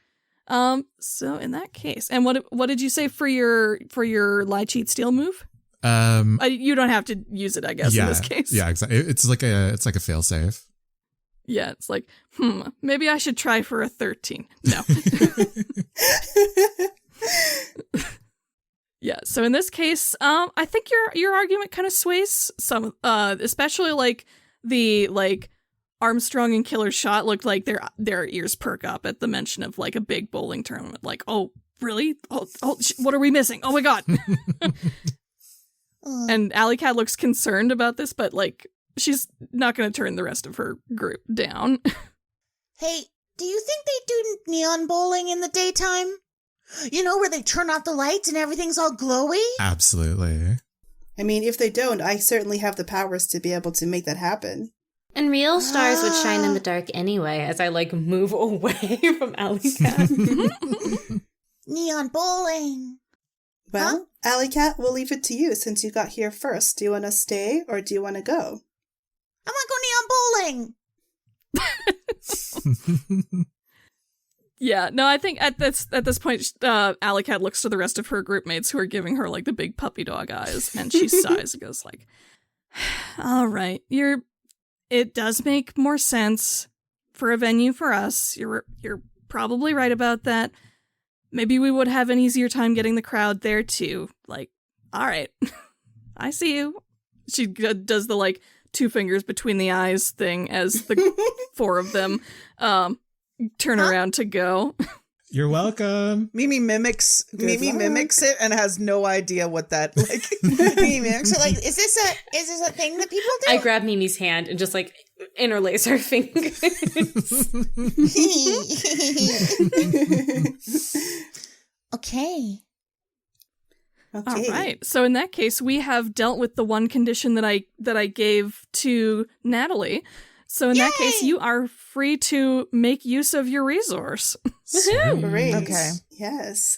[SPEAKER 1] So in that case, and what did you say for your lie, cheat, steal move? You don't have to use it, I guess, in this case.
[SPEAKER 5] Yeah, exactly. It's like a failsafe.
[SPEAKER 1] Yeah, it's like, maybe I should try for a 13. No. Yeah, so in this case, I think your argument kind of sways some, especially like the Armstrong and Killer Shot looked like their ears perk up at the mention of like a big bowling tournament. Like, oh, really? Oh, what are we missing? Oh my god! And Alley Cat looks concerned about this, but like she's not going to turn the rest of her group down.
[SPEAKER 3] Hey, Do you think they do neon bowling in the daytime? You know, where they turn off the lights and everything's all glowy?
[SPEAKER 5] Absolutely.
[SPEAKER 4] I mean, if they don't, I certainly have the powers to be able to make that happen.
[SPEAKER 2] And real stars would shine in the dark anyway, as I, like, move away from Alley Cat.
[SPEAKER 3] Neon bowling.
[SPEAKER 4] Well, Alley Cat, we'll leave it to you since you got here first. Do you want to stay or do you want to go?
[SPEAKER 3] I want to go neon bowling.
[SPEAKER 1] Yeah, no, I think at this point, Alley Cat looks to the rest of her group mates who are giving her like the big puppy dog eyes, and she sighs and goes like, "All right, it does make more sense for a venue for us. You're probably right about that. Maybe we would have an easier time getting the crowd there too. Like, all right, I see you." She does the like 2 fingers between the eyes thing as the 4 of them turn around to go.
[SPEAKER 5] You're welcome.
[SPEAKER 3] Mimi mimics it and has no idea what that like. Mimi mimics it like, is this a thing that people do?
[SPEAKER 2] I grab Mimi's hand and just like interlace her fingers.
[SPEAKER 3] Okay.
[SPEAKER 1] All right. So in that case, we have dealt with the one condition that I gave to Natalie. So in that case, you are free to make use of your resource.
[SPEAKER 4] Great.
[SPEAKER 3] Okay.
[SPEAKER 4] Yes.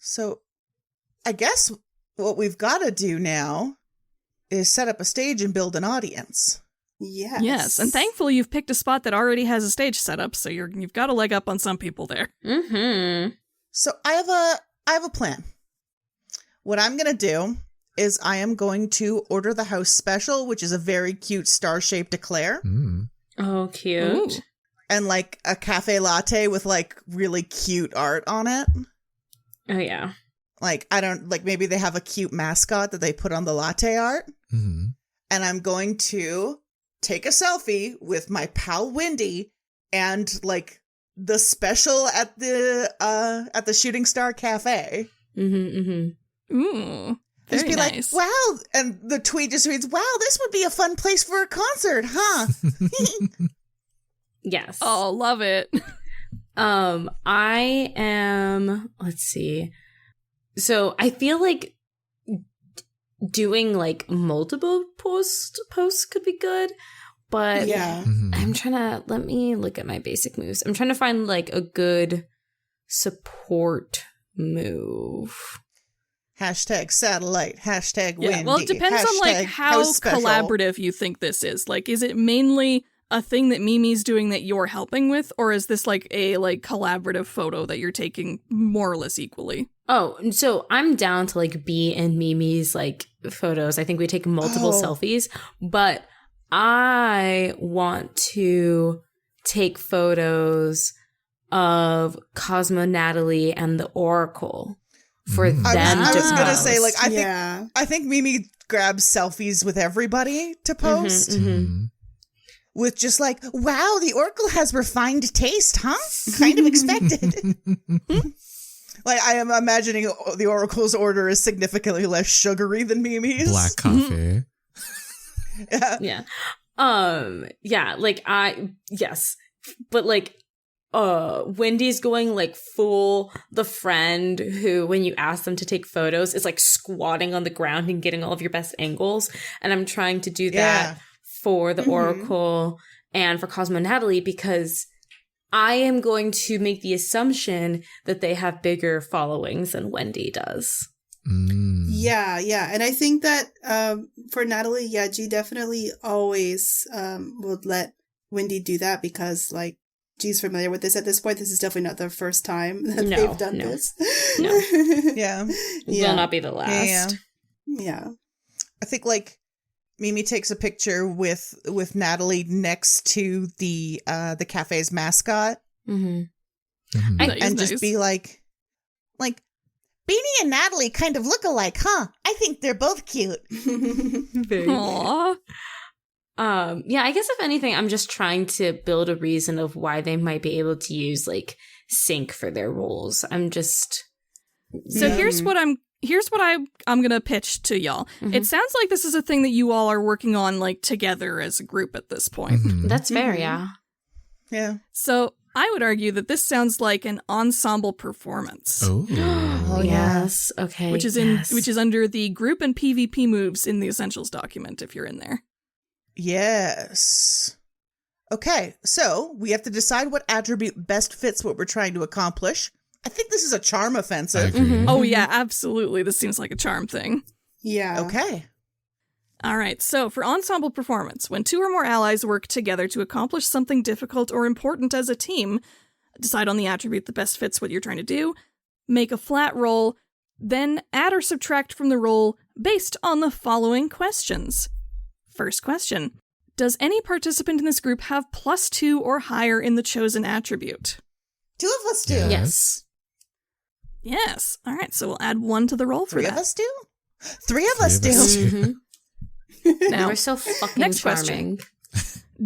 [SPEAKER 3] So I guess what we've got to do now is set up a stage and build an audience.
[SPEAKER 4] Yes.
[SPEAKER 1] Yes, and thankfully you've picked a spot that already has a stage set up, so you've got a leg up on some people there.
[SPEAKER 2] Mm-hmm.
[SPEAKER 3] So I have a plan. What I'm going to do is I am going to order the house special, which is a very cute star-shaped eclair.
[SPEAKER 5] Mm.
[SPEAKER 2] Oh, cute.
[SPEAKER 1] Ooh.
[SPEAKER 3] And like a cafe latte with like really cute art on it.
[SPEAKER 2] Oh, yeah.
[SPEAKER 3] Like, maybe they have a cute mascot that they put on the latte art.
[SPEAKER 5] Mm-hmm.
[SPEAKER 3] And I'm going to take a selfie with my pal Wendy and like the special at the Shooting Star Cafe.
[SPEAKER 2] Mm-hmm, mm-hmm.
[SPEAKER 1] Ooh.
[SPEAKER 3] Just
[SPEAKER 1] Very
[SPEAKER 3] be
[SPEAKER 1] nice.
[SPEAKER 3] like, wow. And the tweet just reads, wow, this would be a fun place for a concert, huh?
[SPEAKER 2] Yes.
[SPEAKER 1] Oh, love it.
[SPEAKER 2] I am, let's see. So I feel like doing like multiple posts could be good, but
[SPEAKER 4] Yeah.
[SPEAKER 5] Mm-hmm.
[SPEAKER 2] let me look at my basic moves. I'm trying to find like a good support move.
[SPEAKER 3] Hashtag satellite, hashtag
[SPEAKER 1] Yeah,
[SPEAKER 3] Wendy.
[SPEAKER 1] well, it depends on like
[SPEAKER 3] hashtag
[SPEAKER 1] how
[SPEAKER 3] house special.
[SPEAKER 1] collaborative you think this is. Like, is it mainly a thing that Mimi's doing that you're helping with, or is this like a like collaborative photo that you're taking more or less equally?
[SPEAKER 2] Oh, so I'm down to like be in Mimi's like photos. I think we take multiple selfies, but I want to take photos of Cosmeaux Natalie and the Oracle for them
[SPEAKER 3] I
[SPEAKER 2] to
[SPEAKER 3] was gonna
[SPEAKER 2] post.
[SPEAKER 3] say, like, I think Mimi grabs selfies with everybody to post.
[SPEAKER 2] Mm-hmm.
[SPEAKER 3] With just like, wow, the Oracle has refined taste, huh? Kind of expected. Like, I am imagining the Oracle's order is significantly less sugary than Mimi's.
[SPEAKER 5] Black coffee.
[SPEAKER 3] Yeah.
[SPEAKER 2] Yeah, like yes. But like Wendy's going like full the friend who, when you ask them to take photos, is like squatting on the ground and getting all of your best angles. And I'm trying to do that for the Oracle and for Cosmeaux Natalie, because I am going to make the assumption that they have bigger followings than Wendy does.
[SPEAKER 5] Mm.
[SPEAKER 4] Yeah. And I think that for Natalie, G definitely always would let Wendy do that because, like, G's familiar with this at this point. This is definitely not the first time that they've done this.
[SPEAKER 2] No.
[SPEAKER 3] Yeah.
[SPEAKER 2] Will not be the last.
[SPEAKER 4] Yeah.
[SPEAKER 3] I think, like, Mimi takes a picture with Natalie next to the cafe's mascot.
[SPEAKER 2] Mm-hmm.
[SPEAKER 5] Mm-hmm.
[SPEAKER 3] And just be like, Beanie and Natalie kind of look alike, huh? I think they're both cute.
[SPEAKER 1] Aww.
[SPEAKER 2] Yeah, I guess if anything, I'm just trying to build a reason of why they might be able to use like sync for their roles. I'm just
[SPEAKER 1] here's what I'm gonna pitch to y'all.
[SPEAKER 2] Mm-hmm.
[SPEAKER 1] It sounds like this is a thing that you all are working on like together as a group at this point.
[SPEAKER 5] Mm-hmm.
[SPEAKER 2] that's fair, yeah.
[SPEAKER 3] Yeah.
[SPEAKER 1] So I would argue that this sounds like an ensemble performance.
[SPEAKER 5] Oh.
[SPEAKER 3] Oh,
[SPEAKER 2] yes. Okay.
[SPEAKER 1] Which is under the group and PvP moves in the Essentials document, if you're in there.
[SPEAKER 3] Yes. Okay, so we have to decide what attribute best fits what we're trying to accomplish. I think this is a charm
[SPEAKER 5] I
[SPEAKER 3] offensive.
[SPEAKER 5] agree.
[SPEAKER 1] Oh, yeah, absolutely. This seems like a charm thing.
[SPEAKER 4] Yeah.
[SPEAKER 3] Okay.
[SPEAKER 1] All right, so for ensemble performance, when 2 or more allies work together to accomplish something difficult or important as a team, decide on the attribute that best fits what you're trying to do, make a flat roll, then add or subtract from the roll based on the following questions. First question. Does any participant in this group have +2 or higher in the chosen attribute?
[SPEAKER 3] 2 of us do.
[SPEAKER 5] Yeah.
[SPEAKER 2] Yes.
[SPEAKER 1] Yes. All right, so we'll add 1 to the roll for
[SPEAKER 3] 3
[SPEAKER 1] that.
[SPEAKER 3] of us do? 3 of us do.
[SPEAKER 2] Mm-hmm.
[SPEAKER 1] Now,
[SPEAKER 2] We're so fucking
[SPEAKER 1] next
[SPEAKER 2] charming.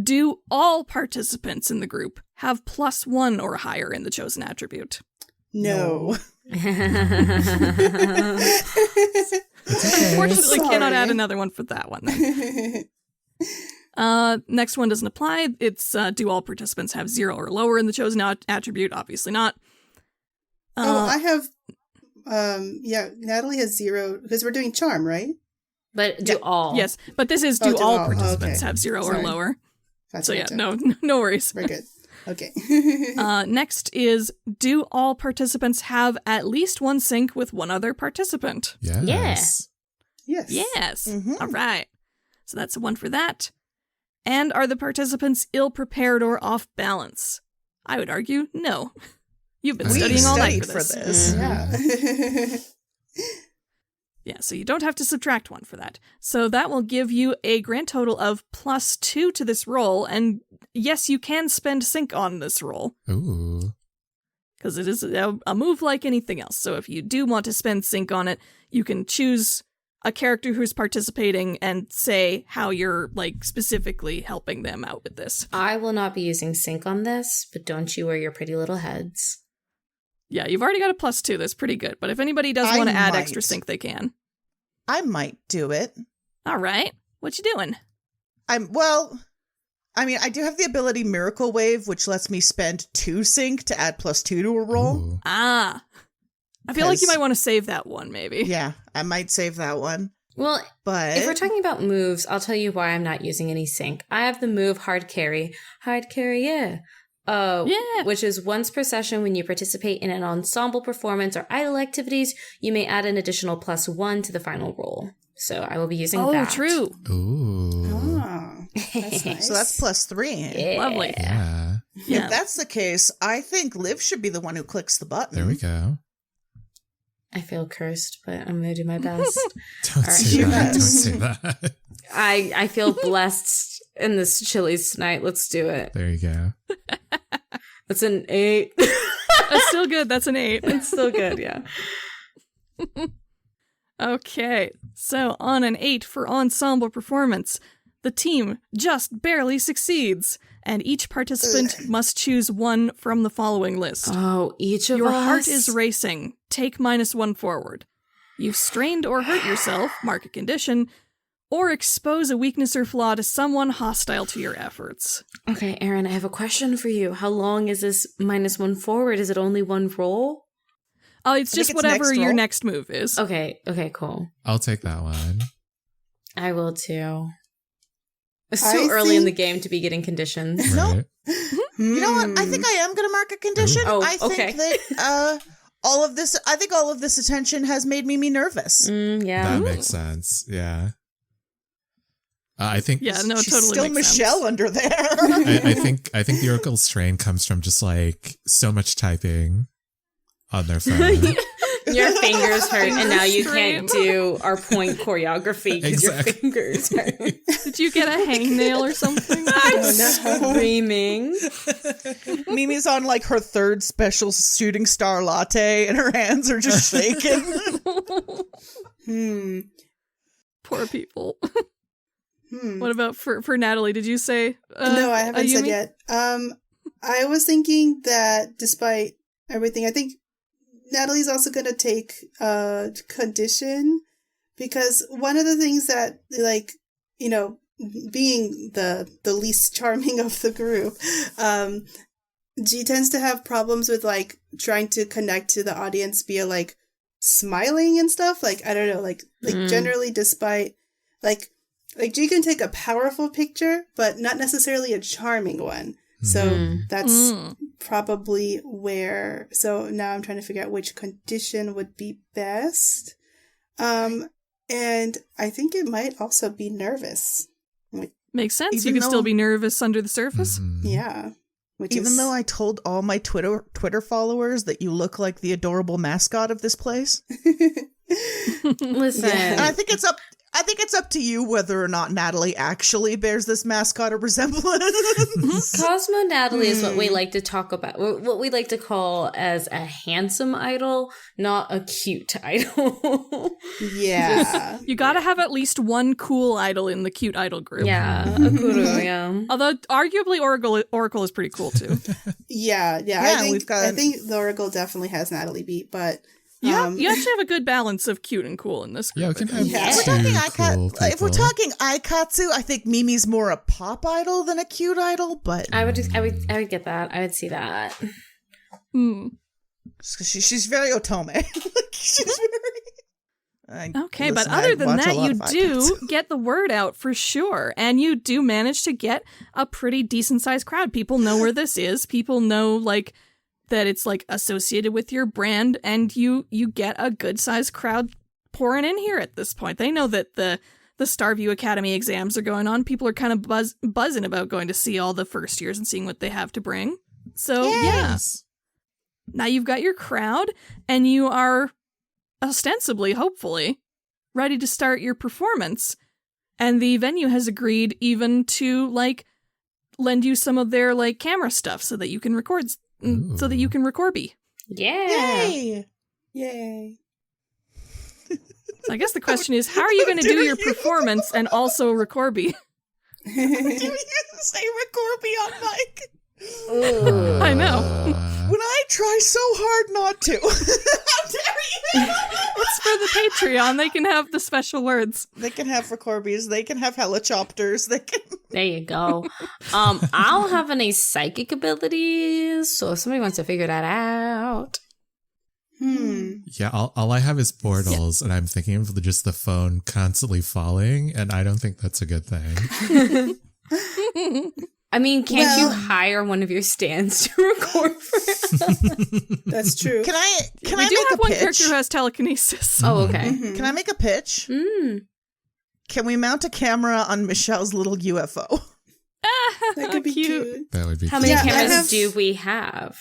[SPEAKER 1] do all participants in the group have +1 or higher in the chosen attribute?
[SPEAKER 4] No.
[SPEAKER 1] Unfortunately, cannot add
[SPEAKER 4] Sorry.
[SPEAKER 1] another one for that one then. Next one doesn't apply. It's do all participants have 0 or lower in the chosen attribute? Obviously not.
[SPEAKER 4] I have, Natalie has 0, because we're doing charm, right?
[SPEAKER 2] But do all.
[SPEAKER 1] Yes, but this is
[SPEAKER 4] Oh,
[SPEAKER 1] do
[SPEAKER 4] do
[SPEAKER 1] all
[SPEAKER 4] all.
[SPEAKER 1] participants
[SPEAKER 4] Okay.
[SPEAKER 1] have 0
[SPEAKER 4] Sorry.
[SPEAKER 1] or lower?
[SPEAKER 4] Gotcha,
[SPEAKER 1] So yeah,
[SPEAKER 4] gotcha.
[SPEAKER 1] no worries.
[SPEAKER 4] Very good. Okay.
[SPEAKER 1] Next is do all participants have at least one sync with one other participant?
[SPEAKER 5] Yes.
[SPEAKER 4] Yes.
[SPEAKER 1] Yes.
[SPEAKER 3] Mhm.
[SPEAKER 1] All right. So that's a 1 for that. And are the participants ill-prepared or off-balance? I would argue no. You've been
[SPEAKER 5] We
[SPEAKER 1] studying all night
[SPEAKER 3] studied
[SPEAKER 1] for
[SPEAKER 3] for
[SPEAKER 1] this.
[SPEAKER 3] this.
[SPEAKER 4] Yeah.
[SPEAKER 1] Yeah, so you don't have to subtract 1 for that. So that will give you a grand total of +2 to this roll, and yes, you can spend sync on this roll,
[SPEAKER 5] Ooh.
[SPEAKER 1] because it is a move like anything else. So if you do want to spend sync on it, you can choose a character who's participating and say how you're, like, specifically helping them out with this.
[SPEAKER 2] I will not be using sync on this, but don't you wear your pretty little heads.
[SPEAKER 1] Yeah, you've already got a +2. That's pretty good. But if anybody does
[SPEAKER 3] I
[SPEAKER 1] want to add
[SPEAKER 3] might.
[SPEAKER 1] extra sync, they can.
[SPEAKER 3] I might do it.
[SPEAKER 1] All right. What you doing?
[SPEAKER 3] I do have the ability Miracle Wave, which lets me spend 2 sync to add +2 to a roll.
[SPEAKER 5] Ooh.
[SPEAKER 1] Ah. I feel like you
[SPEAKER 3] 'Cause-
[SPEAKER 1] might want to save that one, maybe.
[SPEAKER 3] Yeah, I might save that one.
[SPEAKER 2] Well,
[SPEAKER 3] But
[SPEAKER 2] if we're talking about moves, I'll tell you why I'm not using any sync. I have the move Hard Carry. Hard Carry, yeah.
[SPEAKER 1] Yeah.
[SPEAKER 2] Which is once per session when you participate in an ensemble performance or idle activities, you may add an additional +1 to the final roll. So I will be using
[SPEAKER 1] Oh,
[SPEAKER 2] that.
[SPEAKER 1] true.
[SPEAKER 5] Ooh.
[SPEAKER 4] Oh, that's nice.
[SPEAKER 3] so that's +3.
[SPEAKER 2] Yeah.
[SPEAKER 1] Lovely.
[SPEAKER 5] Yeah.
[SPEAKER 1] Yeah.
[SPEAKER 3] If that's the case, I think Liv should be the one who clicks the button.
[SPEAKER 5] There we go.
[SPEAKER 2] I feel cursed, but I'm going to do my best.
[SPEAKER 5] Don't
[SPEAKER 2] right.
[SPEAKER 5] say that. Don't
[SPEAKER 3] Yes.
[SPEAKER 5] say that.
[SPEAKER 2] I feel blessed in this Chili's tonight. Let's do it.
[SPEAKER 5] There you go.
[SPEAKER 2] That's an 8.
[SPEAKER 1] That's still good. That's an 8.
[SPEAKER 2] It's still good, yeah.
[SPEAKER 1] Okay. So on an 8 for ensemble performance, the team just barely succeeds, and each participant must choose 1 from the following list.
[SPEAKER 2] Oh, each of
[SPEAKER 1] Your
[SPEAKER 2] us.
[SPEAKER 1] heart is racing. Take -1 forward. You've strained or hurt yourself, mark a condition, or expose a weakness or flaw to someone hostile to your efforts.
[SPEAKER 2] Okay, Erin, I have a question for you. How long is this -1 forward? Is it only 1 roll?
[SPEAKER 1] It's
[SPEAKER 3] I
[SPEAKER 1] just
[SPEAKER 3] think it's
[SPEAKER 1] whatever
[SPEAKER 3] next
[SPEAKER 1] your
[SPEAKER 3] roll.
[SPEAKER 1] next move is.
[SPEAKER 2] Okay, cool.
[SPEAKER 5] I'll take that one.
[SPEAKER 2] I will too. It's
[SPEAKER 4] I
[SPEAKER 2] too early in the
[SPEAKER 4] think-
[SPEAKER 2] game to be getting conditions.
[SPEAKER 3] No.
[SPEAKER 5] Right.
[SPEAKER 3] You know what? I think I am going to mark a condition.
[SPEAKER 2] Ooh. Oh,
[SPEAKER 3] I think
[SPEAKER 2] okay.
[SPEAKER 3] that all of this attention has made me nervous.
[SPEAKER 2] Yeah.
[SPEAKER 5] That makes sense. Yeah. I think.
[SPEAKER 1] Yeah, no, it
[SPEAKER 3] She's
[SPEAKER 1] totally
[SPEAKER 3] still
[SPEAKER 1] makes
[SPEAKER 3] Michelle
[SPEAKER 1] sense.
[SPEAKER 3] under there.
[SPEAKER 5] I think the Oracle's strain comes from just like so much typing on their phone.
[SPEAKER 2] Your fingers hurt, and now you
[SPEAKER 1] Strain.
[SPEAKER 2] can't do our point choreography because your
[SPEAKER 5] Exactly.
[SPEAKER 2] fingers hurt.
[SPEAKER 1] Did you get a hangnail or something?
[SPEAKER 2] I'm screaming.
[SPEAKER 3] Mimi's on like her 3rd special shooting star latte, and her hands are just shaking.
[SPEAKER 1] Poor people. What about for Natalie? Did you say?
[SPEAKER 4] No, I haven't said
[SPEAKER 1] Ayumi?
[SPEAKER 4] yet. I was thinking that despite everything, I think Natalie's also going to take condition, because one of the things that, like, you know, being the least charming of the group, G tends to have problems with like trying to connect to the audience via like smiling and stuff. Like, I don't know, like generally despite like G can take a powerful picture, but not necessarily a charming one. So that's probably where, so now I'm trying to figure out which condition would be best. And I think it might also be nervous.
[SPEAKER 1] Makes sense.
[SPEAKER 3] Even
[SPEAKER 1] You can
[SPEAKER 3] though-
[SPEAKER 1] still be nervous under the surface.
[SPEAKER 4] Yeah.
[SPEAKER 3] Even though I told all my Twitter followers that you look like the adorable mascot of this place.
[SPEAKER 2] Listen,
[SPEAKER 3] And I think it's up to you whether or not Natalie actually bears this mascot a resemblance.
[SPEAKER 2] Cosmeaux Natalie is what we like to talk about, what we like to call as a handsome idol, not a cute idol.
[SPEAKER 4] Yeah.
[SPEAKER 1] You gotta have at least one cool idol in the cute idol group.
[SPEAKER 2] Yeah, a kuru, yeah.
[SPEAKER 1] Although, arguably, Oracle is pretty cool, too.
[SPEAKER 4] Yeah.
[SPEAKER 3] Yeah,
[SPEAKER 4] I think the Oracle definitely has Natalie beat, but
[SPEAKER 1] You actually have a good balance of cute and cool in this group.
[SPEAKER 5] Yeah, we can have
[SPEAKER 4] Yeah.
[SPEAKER 3] If we're
[SPEAKER 5] two
[SPEAKER 3] talking
[SPEAKER 5] cool
[SPEAKER 3] if we're
[SPEAKER 5] people.
[SPEAKER 3] talking Aikatsu, I think Mimi's more a pop idol than a cute idol, but
[SPEAKER 2] I would get that. I would see that.
[SPEAKER 3] she's very otome. She's very.
[SPEAKER 1] Okay,
[SPEAKER 3] Listen,
[SPEAKER 1] but other
[SPEAKER 3] I
[SPEAKER 1] than
[SPEAKER 3] watch a
[SPEAKER 1] that,
[SPEAKER 3] lot
[SPEAKER 1] you
[SPEAKER 3] of
[SPEAKER 1] do
[SPEAKER 3] Aikatsu.
[SPEAKER 1] get the word out for sure. And you do manage to get a pretty decent-sized crowd. People know where this is. People know, like, that it's, like, associated with your brand. And you get a good-sized crowd pouring in here at this point. They know that the Starview Academy exams are going on. People are kind of buzzing about going to see all the first years and seeing what they have to bring. So, yeah.
[SPEAKER 5] Yes.
[SPEAKER 1] Now you've got your crowd, and you are ostensibly, hopefully, ready to start your performance. And the venue has agreed even to, like, lend you some of their, like, camera stuff so that you can record, so that you can record-be.
[SPEAKER 2] Yeah.
[SPEAKER 4] Yay.
[SPEAKER 1] So I guess the question is, how are you going to do your performance and also record-be?
[SPEAKER 3] Do you say Recorby on mic?
[SPEAKER 1] I know.
[SPEAKER 3] When I try so hard not to. How dare you?
[SPEAKER 1] It's for the Patreon. They can have the special words.
[SPEAKER 3] They can have Recorbies. They can have helicopters. They can.
[SPEAKER 2] There you go. I don't have any psychic abilities, so if somebody wants to figure that out.
[SPEAKER 5] Yeah, all I have is portals, and I'm thinking of just the phone constantly falling, and I don't think that's a good thing.
[SPEAKER 2] I mean, can't you hire one of your stands to record for us?
[SPEAKER 4] That's true.
[SPEAKER 3] Can I
[SPEAKER 1] We do
[SPEAKER 3] make
[SPEAKER 1] have
[SPEAKER 3] a
[SPEAKER 1] one
[SPEAKER 3] pitch?
[SPEAKER 1] character who has telekinesis.
[SPEAKER 2] Oh, okay.
[SPEAKER 3] Can I make a pitch? Can we mount a camera on Michelle's little UFO?
[SPEAKER 4] That could be cute.
[SPEAKER 5] That would be
[SPEAKER 2] How many
[SPEAKER 4] Yeah, I
[SPEAKER 2] cameras
[SPEAKER 4] have-
[SPEAKER 2] do we have?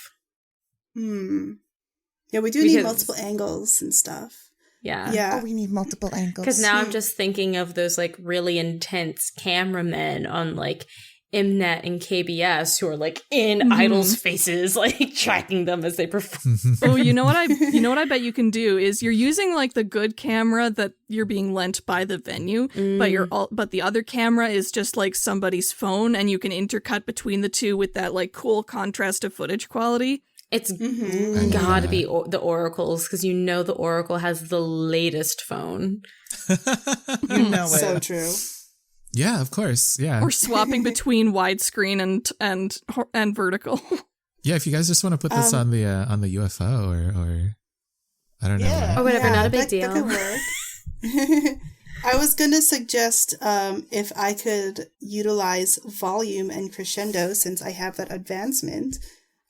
[SPEAKER 4] Yeah, we do need
[SPEAKER 2] Because-
[SPEAKER 4] multiple angles and stuff.
[SPEAKER 2] Yeah.
[SPEAKER 4] Yeah.
[SPEAKER 3] Oh, we need multiple angles.
[SPEAKER 2] Because now I'm just thinking of those like really intense cameramen on like Mnet and KBS who are like in idols' faces, like tracking them as they perform.
[SPEAKER 1] Oh, you know what I bet you can do is you're using like the good camera that you're being lent by the venue, but the other camera is just like somebody's phone, and you can intercut between the two with that like cool contrast of footage quality.
[SPEAKER 2] It's gotta be the Oracle's, because you know the Oracle has the latest phone.
[SPEAKER 3] You know it.
[SPEAKER 4] So true.
[SPEAKER 5] Yeah, of course. Yeah.
[SPEAKER 1] Or swapping between widescreen and vertical.
[SPEAKER 5] Yeah, if you guys just want to put this on the UFO or I don't know.
[SPEAKER 3] Yeah.
[SPEAKER 2] Or whatever, not a big
[SPEAKER 4] that
[SPEAKER 2] deal.
[SPEAKER 4] could work. I was going to suggest if I could utilize volume and crescendo since I have that advancement.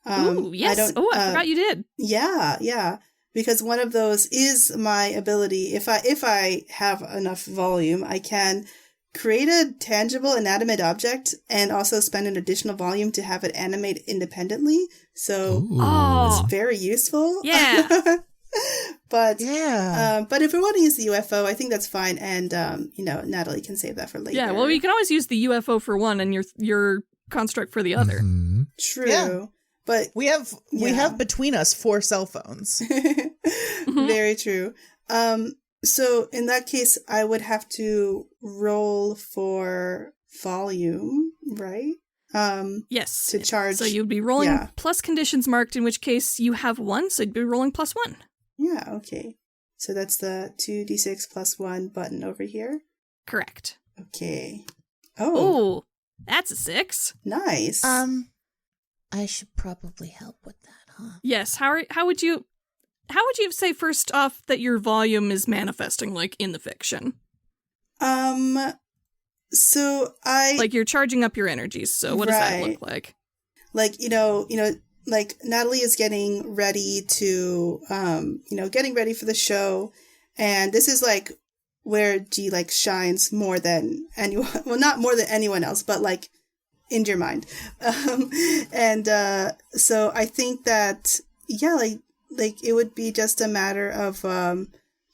[SPEAKER 1] Ooh, yes. I forgot you did.
[SPEAKER 4] Yeah. Because one of those is my ability. If I have enough volume, I can create a tangible inanimate object and also spend an additional volume to have it animate independently. So
[SPEAKER 1] Oh,
[SPEAKER 4] it's very useful.
[SPEAKER 1] yeah.
[SPEAKER 4] But
[SPEAKER 3] Yeah.
[SPEAKER 4] but if we want to use the UFO, I think that's fine. And Natalie can save that for later.
[SPEAKER 1] Yeah, well, you can always use the UFO for one and your construct for the other.
[SPEAKER 4] True.
[SPEAKER 3] Yeah.
[SPEAKER 4] But
[SPEAKER 3] We have between us 4 cell phones.
[SPEAKER 4] very true. So in that case, I would have to roll for volume, right?
[SPEAKER 1] Yes.
[SPEAKER 4] To charge.
[SPEAKER 1] So you'd be rolling
[SPEAKER 4] yeah.
[SPEAKER 1] plus conditions marked, in which case you have 1, so you'd be rolling +1.
[SPEAKER 4] Yeah, okay. So that's the 2d6 plus 1 button over here.
[SPEAKER 1] Correct.
[SPEAKER 4] Okay.
[SPEAKER 1] Oh, that's a 6.
[SPEAKER 4] Nice.
[SPEAKER 3] I I should probably help with that, huh?
[SPEAKER 1] Yes. How would you say first off that your volume is manifesting like in the fiction?
[SPEAKER 4] So like
[SPEAKER 1] you're charging up your energies. So what does that look like?
[SPEAKER 4] Like, like Natalie is getting ready to, getting ready for the show. And this is like where G like shines more than anyone. Well, not more than anyone else, but like in your mind. So I think that, like it would be just a matter of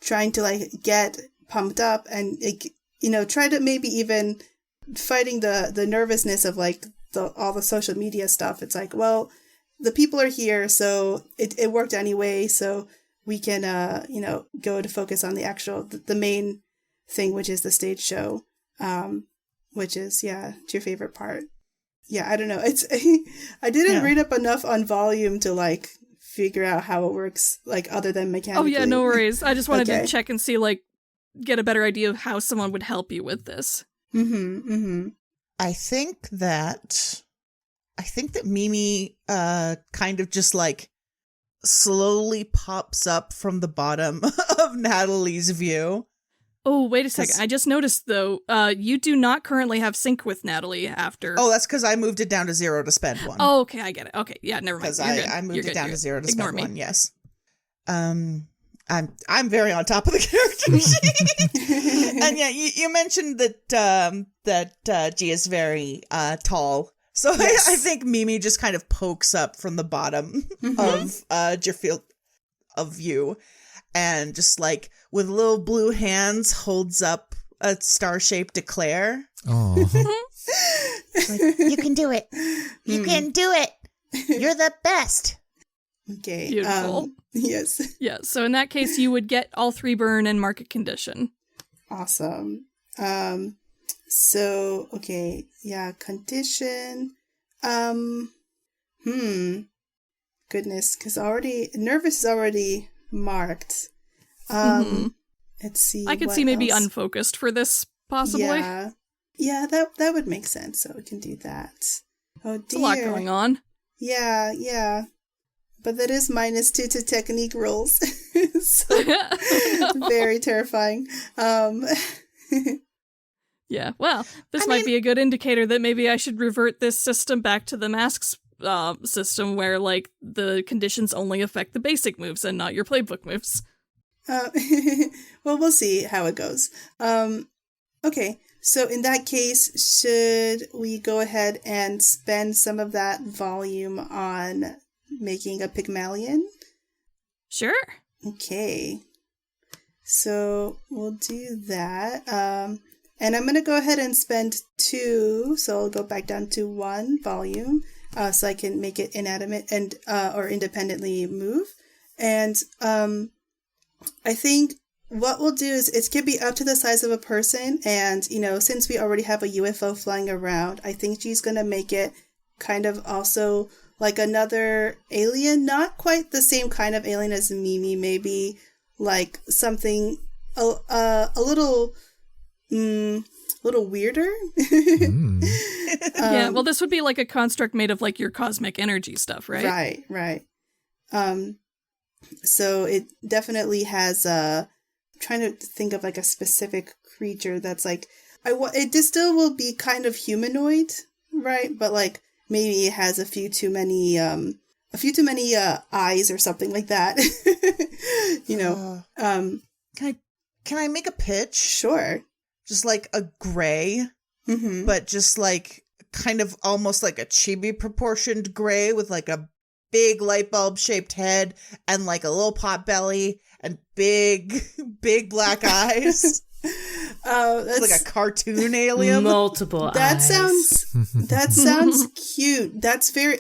[SPEAKER 4] trying to like get pumped up and try to maybe even fighting the nervousness of like all the social media stuff. It's like, well, the people are here, so it worked anyway, so we can go to focus on the main thing, which is the stage show, which is it's your favorite part. I don't know, it's I didn't read up enough on volume to like figure out how it works, like other than mechanically.
[SPEAKER 1] Oh yeah, no worries. I just wanted to check and see, like, get a better idea of how someone would help you with this.
[SPEAKER 3] I think that Mimi kind of just like slowly pops up from the bottom of Natalie's view.
[SPEAKER 1] Oh, wait a second. I just noticed, though, you do not currently have sync with Natalie after...
[SPEAKER 3] Oh, that's because I moved it down to 0 to spend 1.
[SPEAKER 1] Oh, okay, I get it. Okay, yeah, never mind.
[SPEAKER 3] Because I moved it down to 0 to spend 1, yes. I'm very on top of the character sheet. And yeah, you mentioned that G is very tall. So yes. I think Mimi just kind of pokes up from the bottom of your field of view and just like with little blue hands holds up a star-shaped eclair.
[SPEAKER 5] Oh.
[SPEAKER 3] Like, you can do it. You can do it. You're the best.
[SPEAKER 4] Okay.
[SPEAKER 1] Beautiful.
[SPEAKER 4] Yes.
[SPEAKER 1] Yeah, so in that case, you would get all 3 burn and market condition.
[SPEAKER 4] Awesome. So, okay. Yeah, condition. Goodness, because nervous is already marked. Let's see.
[SPEAKER 1] I could see maybe unfocused for this, possibly.
[SPEAKER 4] Yeah, that would make sense. So we can do that. Oh, dear.
[SPEAKER 1] There's a lot going on.
[SPEAKER 4] Yeah. But that is -2 to technique rules. So, very terrifying.
[SPEAKER 1] Yeah, well, this might be a good indicator that maybe I should revert this system back to the masks system where, like, the conditions only affect the basic moves and not your playbook moves.
[SPEAKER 4] Well, we'll see how it goes. Okay, so in that case, should we go ahead and spend some of that volume on making a Pygmalion?
[SPEAKER 1] Sure.
[SPEAKER 4] Okay. So we'll do that. And I'm going to go ahead and spend 2. So I'll go back down to 1 volume so I can make it inanimate and or independently move. And I think what we'll do is it could be up to the size of a person. And, since we already have a UFO flying around, I think she's going to make it kind of also like another alien, not quite the same kind of alien as Mimi, maybe like something a little weirder.
[SPEAKER 1] Yeah, well, this would be like a construct made of like your cosmic energy stuff, right?
[SPEAKER 4] Right. So it definitely has I'm trying to think of like a specific creature that's like it still will be kind of humanoid, right? But like maybe it has a few too many eyes or something like that.
[SPEAKER 3] Can I make a pitch?
[SPEAKER 4] Sure.
[SPEAKER 3] Just like a gray, but just like kind of almost like a chibi proportioned gray with like a big light bulb shaped head and like a little pot belly and big black eyes. That's like a cartoon alien.
[SPEAKER 2] Multiple
[SPEAKER 4] that
[SPEAKER 2] eyes.
[SPEAKER 4] That sounds cute.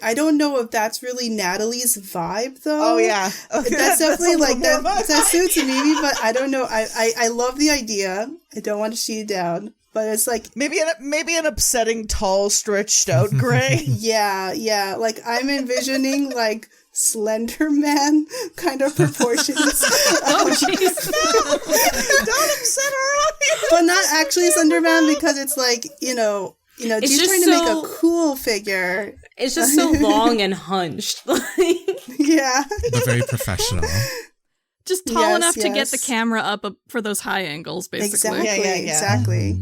[SPEAKER 4] I don't know if that's really Natalie's vibe though.
[SPEAKER 3] Oh yeah. Okay,
[SPEAKER 4] that's definitely like that suits Mimi, but I don't know. I love the idea. I don't want to shoot it down. But it's like
[SPEAKER 3] maybe an upsetting tall stretched out gray.
[SPEAKER 4] Yeah. Like I'm envisioning like Slender Man kind of proportions.
[SPEAKER 1] Oh jeez.
[SPEAKER 3] Don't upset her.
[SPEAKER 4] But not actually Slender Man because it's like, she's
[SPEAKER 2] just
[SPEAKER 4] trying to make a cool figure.
[SPEAKER 2] It's just so long and hunched.
[SPEAKER 4] Yeah.
[SPEAKER 5] But very professional.
[SPEAKER 1] Just tall enough to get the camera up for those high angles, basically.
[SPEAKER 4] Exactly. Exactly.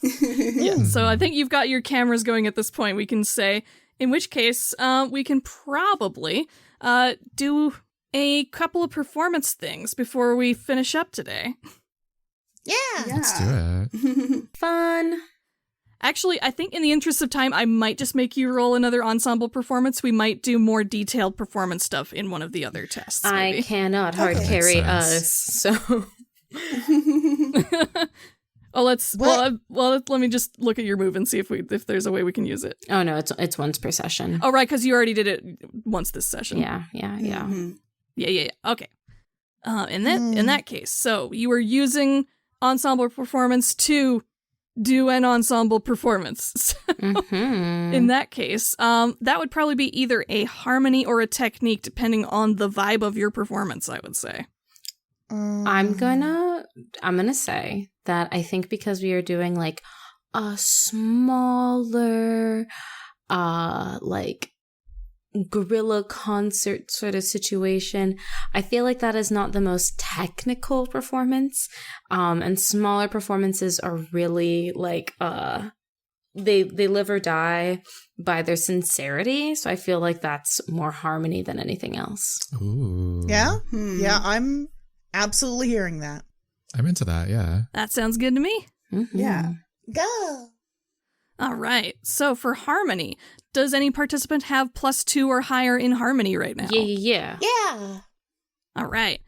[SPEAKER 1] Yeah, so I think you've got your cameras going at this point, we can say. In which case, we can probably do a couple of performance things before we finish up today.
[SPEAKER 3] Yeah.
[SPEAKER 5] Let's do it.
[SPEAKER 2] Fun.
[SPEAKER 1] Actually, I think in the interest of time, I might just make you roll another ensemble performance. We might do more detailed performance stuff in one of the other tests.
[SPEAKER 2] I
[SPEAKER 1] Maybe.
[SPEAKER 2] cannot hard carry us, so...
[SPEAKER 1] Oh, let me just look at your move and see if there's a way we can use it.
[SPEAKER 2] Oh, no, it's once per session.
[SPEAKER 1] Oh, right, because you already did it once this session.
[SPEAKER 2] Yeah.
[SPEAKER 4] Mm-hmm.
[SPEAKER 1] Yeah. Okay. In that case, so you were using ensemble performance to do an ensemble performance.
[SPEAKER 2] Mm-hmm.
[SPEAKER 1] In that case, that would probably be either a harmony or a technique, depending on the vibe of your performance, I would say.
[SPEAKER 2] I'm gonna say that I think because we are doing like a smaller, like guerrilla concert sort of situation, I feel like that is not the most technical performance. And smaller performances are really like they live or die by their sincerity. So I feel like that's more harmony than anything else.
[SPEAKER 5] Ooh.
[SPEAKER 3] Yeah? Yeah, I'm absolutely hearing that.
[SPEAKER 5] I'm into that, yeah.
[SPEAKER 1] That sounds good to me.
[SPEAKER 2] Mm-hmm.
[SPEAKER 4] Yeah.
[SPEAKER 3] Go!
[SPEAKER 1] All right. So for harmony, does any participant have +2 or higher in harmony right now?
[SPEAKER 2] Yeah.
[SPEAKER 3] Yeah!
[SPEAKER 1] All right.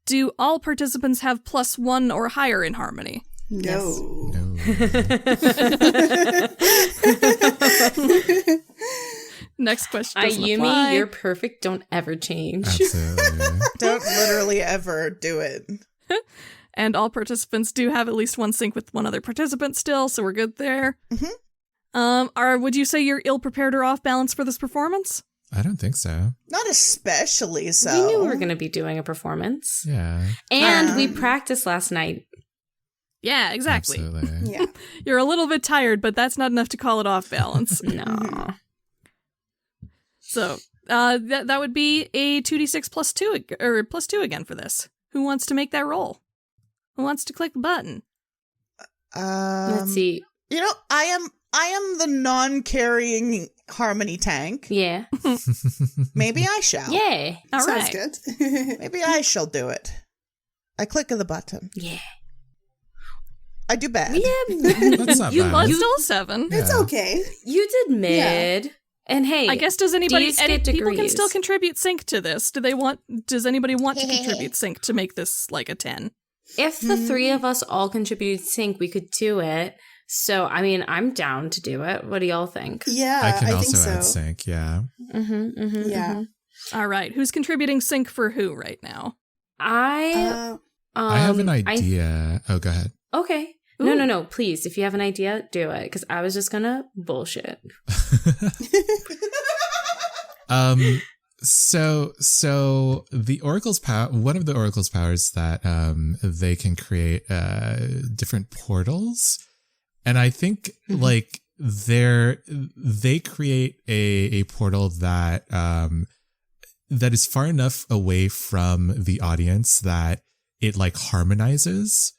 [SPEAKER 1] Do all participants have +1 or higher in harmony?
[SPEAKER 4] No.
[SPEAKER 5] No.
[SPEAKER 1] Next question. doesn't
[SPEAKER 2] Ayumi,
[SPEAKER 1] apply.
[SPEAKER 2] you're perfect. Don't ever change.
[SPEAKER 5] Absolutely.
[SPEAKER 3] Don't literally ever do it.
[SPEAKER 1] And all participants do have at least one sync with one other participant still, so we're good there.
[SPEAKER 3] Mm-hmm.
[SPEAKER 1] Would you say you're ill-prepared or off-balance for this performance?
[SPEAKER 5] I don't think so.
[SPEAKER 3] Not especially so.
[SPEAKER 2] We knew we were going to be doing a performance.
[SPEAKER 5] Yeah.
[SPEAKER 2] And we practiced last night.
[SPEAKER 1] Yeah, exactly.
[SPEAKER 5] Absolutely.
[SPEAKER 4] Yeah.
[SPEAKER 1] You're a little bit tired, but that's not enough to call it off-balance.
[SPEAKER 2] No.
[SPEAKER 1] So, that would be a 2d6 +2, or +2 again for this. Who wants to make that roll? Who wants to click the button?
[SPEAKER 2] Let's see.
[SPEAKER 3] You know, I am the non-carrying harmony tank.
[SPEAKER 2] Yeah.
[SPEAKER 3] Maybe I shall.
[SPEAKER 2] Yeah.
[SPEAKER 1] All
[SPEAKER 4] Sounds
[SPEAKER 1] right.
[SPEAKER 4] good.
[SPEAKER 3] Maybe I shall do it. I click the button.
[SPEAKER 2] Yeah.
[SPEAKER 3] I do bad.
[SPEAKER 2] Yeah.
[SPEAKER 5] That's not
[SPEAKER 1] Well,
[SPEAKER 5] bad.
[SPEAKER 1] it's still a 7.
[SPEAKER 4] It's
[SPEAKER 5] Yeah.
[SPEAKER 4] okay.
[SPEAKER 2] You did mid. And hey,
[SPEAKER 1] I guess does anybody
[SPEAKER 2] skip
[SPEAKER 1] people can
[SPEAKER 2] degrees?
[SPEAKER 1] still contribute sync to this? Does anybody want to contribute sync to make this like a 10?
[SPEAKER 2] if the three of us all contributed sync, we could do it. So, I mean, I'm down to do it. What do y'all think?
[SPEAKER 4] Yeah,
[SPEAKER 5] I can
[SPEAKER 4] think
[SPEAKER 5] also
[SPEAKER 4] so.
[SPEAKER 5] add sync, yeah.
[SPEAKER 4] Yeah.
[SPEAKER 1] All right, who's contributing sync for who right now?
[SPEAKER 2] I
[SPEAKER 5] have an idea. Oh, go ahead.
[SPEAKER 2] Okay.
[SPEAKER 1] Ooh.
[SPEAKER 2] No. Please, if you have an idea, do it. Because I was just gonna bullshit.
[SPEAKER 5] So the Oracle's power, one of the Oracle's powers that they can create different portals, and I think like they create a portal that that is far enough away from the audience that it like harmonizes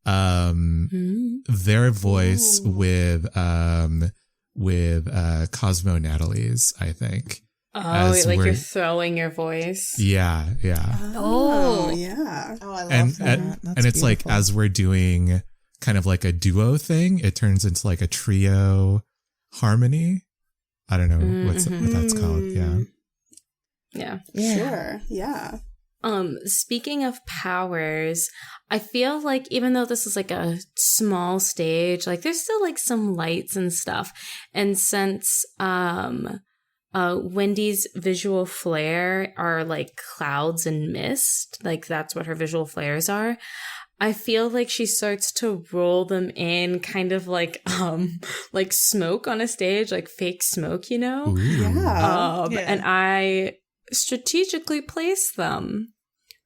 [SPEAKER 5] their voice with Cosmeaux Natalie's, I think.
[SPEAKER 2] Oh, like you're throwing your voice.
[SPEAKER 5] Yeah.
[SPEAKER 1] Oh.
[SPEAKER 4] Yeah.
[SPEAKER 3] Oh, I love
[SPEAKER 5] And
[SPEAKER 3] that. That's
[SPEAKER 5] and it's like
[SPEAKER 3] beautiful.
[SPEAKER 5] as we're doing kind of like a duo thing, it turns into like a trio harmony. I don't know what that's called. Yeah.
[SPEAKER 4] Sure. Yeah.
[SPEAKER 2] Speaking of powers, I feel like even though this is like a small stage, like there's still like some lights and stuff. And since Wendy's visual flare are like clouds and mist, like that's what her visual flares are, I feel like she starts to roll them in kind of like smoke on a stage, like fake smoke, you know?
[SPEAKER 5] Ooh.
[SPEAKER 4] Yeah.
[SPEAKER 2] And I strategically place them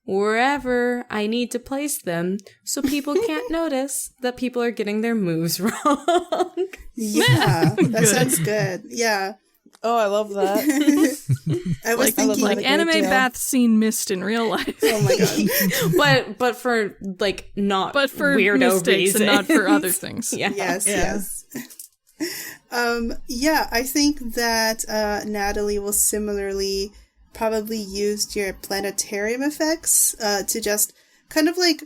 [SPEAKER 2] wherever I need to place them so people can't notice that people are getting their moves wrong.
[SPEAKER 4] Yeah. That
[SPEAKER 1] Good.
[SPEAKER 4] sounds good. Yeah.
[SPEAKER 6] Oh, I love that.
[SPEAKER 4] I was thinking
[SPEAKER 1] like
[SPEAKER 6] that a
[SPEAKER 1] anime
[SPEAKER 6] great deal.
[SPEAKER 1] bath scene missed in real life.
[SPEAKER 4] Oh my god.
[SPEAKER 2] but for like not
[SPEAKER 1] But for
[SPEAKER 2] weirdo
[SPEAKER 1] mistakes and not for other things.
[SPEAKER 2] Yeah.
[SPEAKER 4] Yes,
[SPEAKER 3] Yeah.
[SPEAKER 4] yes. Yeah, I think that Natalie will similarly probably use your planetarium effects to just kind of like,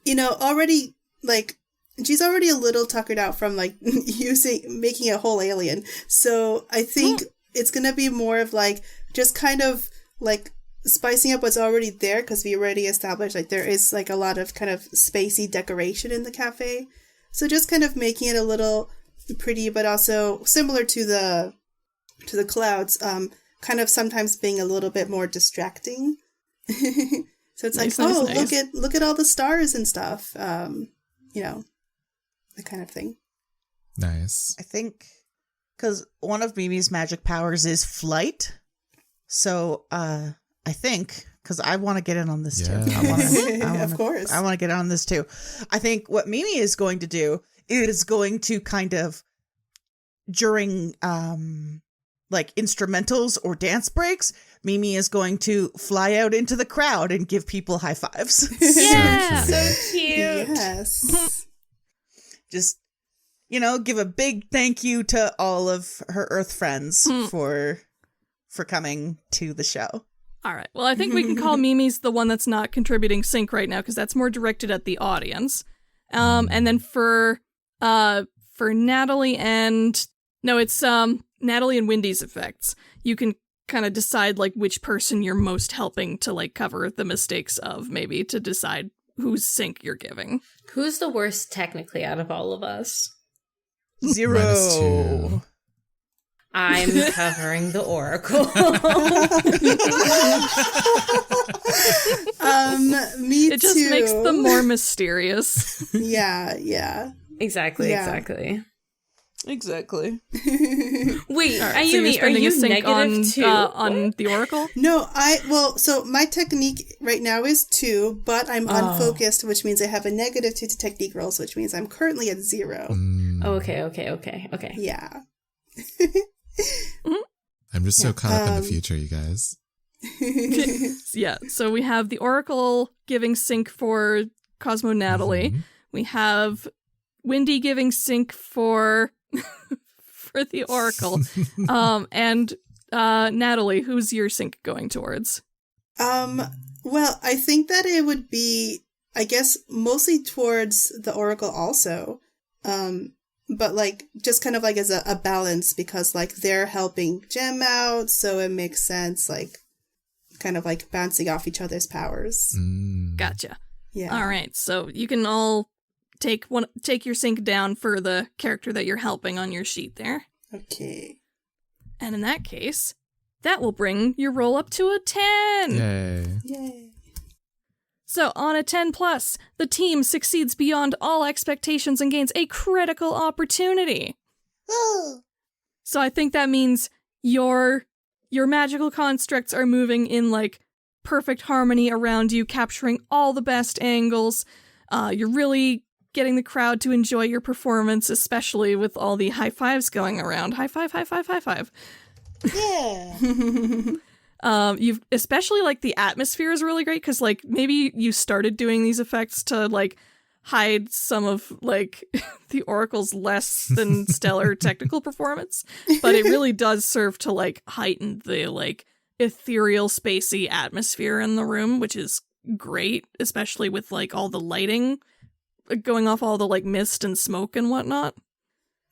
[SPEAKER 4] already like she's already a little tuckered out from like making a whole alien. So I think it's gonna be more of like just kind of like spicing up what's already there, because we already established like there is like a lot of kind of spacey decoration in the cafe. So just kind of making it a little pretty, but also similar to the clouds, kind of sometimes being a little bit more distracting. So it's
[SPEAKER 1] Nice,
[SPEAKER 4] like,
[SPEAKER 1] nice.
[SPEAKER 4] look at all the stars and stuff. That kind of thing.
[SPEAKER 5] Nice.
[SPEAKER 3] I think because one of Mimi's magic powers is flight. So I think, because I want to get in on this too.
[SPEAKER 5] Yeah.
[SPEAKER 4] Of course.
[SPEAKER 3] I want to get in on this too. I think what Mimi is going to do is going to kind of, during like instrumentals or dance breaks, Mimi is going to fly out into the crowd and give people high fives.
[SPEAKER 1] Yeah.
[SPEAKER 2] So cute.
[SPEAKER 4] Yes.
[SPEAKER 3] Just, give a big thank you to all of her Earth friends for coming to the show.
[SPEAKER 1] All right. Well, I think we can call Mimi's the one that's not contributing sync right now, because that's more directed at the audience. And then for Natalie and Natalie and Wendy's effects, you can kind of decide like which person you're most helping to like cover the mistakes of, maybe to decide whose sync you're giving.
[SPEAKER 2] Who's the worst technically out of all of us?
[SPEAKER 3] 0.
[SPEAKER 5] -2.
[SPEAKER 2] I'm covering the Oracle.
[SPEAKER 4] Me
[SPEAKER 1] It just
[SPEAKER 4] too.
[SPEAKER 1] makes them more mysterious.
[SPEAKER 4] Yeah.
[SPEAKER 2] Exactly.
[SPEAKER 4] Yeah.
[SPEAKER 6] Exactly.
[SPEAKER 2] Wait,
[SPEAKER 1] So you're
[SPEAKER 2] Ayumi, are
[SPEAKER 1] spending
[SPEAKER 2] you
[SPEAKER 1] a sync
[SPEAKER 2] negative too?
[SPEAKER 1] on the Oracle?
[SPEAKER 4] No, so my technique right now is 2, but I'm unfocused, which means I have a negative 2 to technique rolls, which means I'm currently at 0.
[SPEAKER 2] Okay.
[SPEAKER 4] Yeah.
[SPEAKER 5] I'm just so caught up in the future, you guys.
[SPEAKER 1] Yeah, so we have the Oracle giving sync for Cosmeaux Natalie.
[SPEAKER 5] Mhm.
[SPEAKER 1] We have Wendy giving sync for the Oracle. And Natalie, who's your sync going towards?
[SPEAKER 4] Well, I think that it would be, I guess, mostly towards the Oracle also. But like just kind of like as a balance, because like they're helping Gem out, so it makes sense, like kind of like bouncing off each other's powers.
[SPEAKER 1] Gotcha.
[SPEAKER 4] Yeah.
[SPEAKER 1] All right, so you can all take your sync down for the character that you're helping on your sheet there.
[SPEAKER 4] Okay.
[SPEAKER 1] And in that case, that will bring your roll up to a 10.
[SPEAKER 5] Yay.
[SPEAKER 4] Yay.
[SPEAKER 1] So on a 10+, the team succeeds beyond all expectations and gains a critical opportunity. So I think that means your magical constructs are moving in like perfect harmony around you, capturing all the best angles. You're really getting the crowd to enjoy your performance, especially with all the high fives going around. High five, high five, high five.
[SPEAKER 3] Yeah.
[SPEAKER 1] You've especially like the atmosphere is really great, because like maybe you started doing these effects to like hide some of like the Oracle's less than stellar technical performance, but it really does serve to like heighten the like ethereal spacey atmosphere in the room, which is great, especially with like all the lighting going off, all the like mist and smoke and whatnot.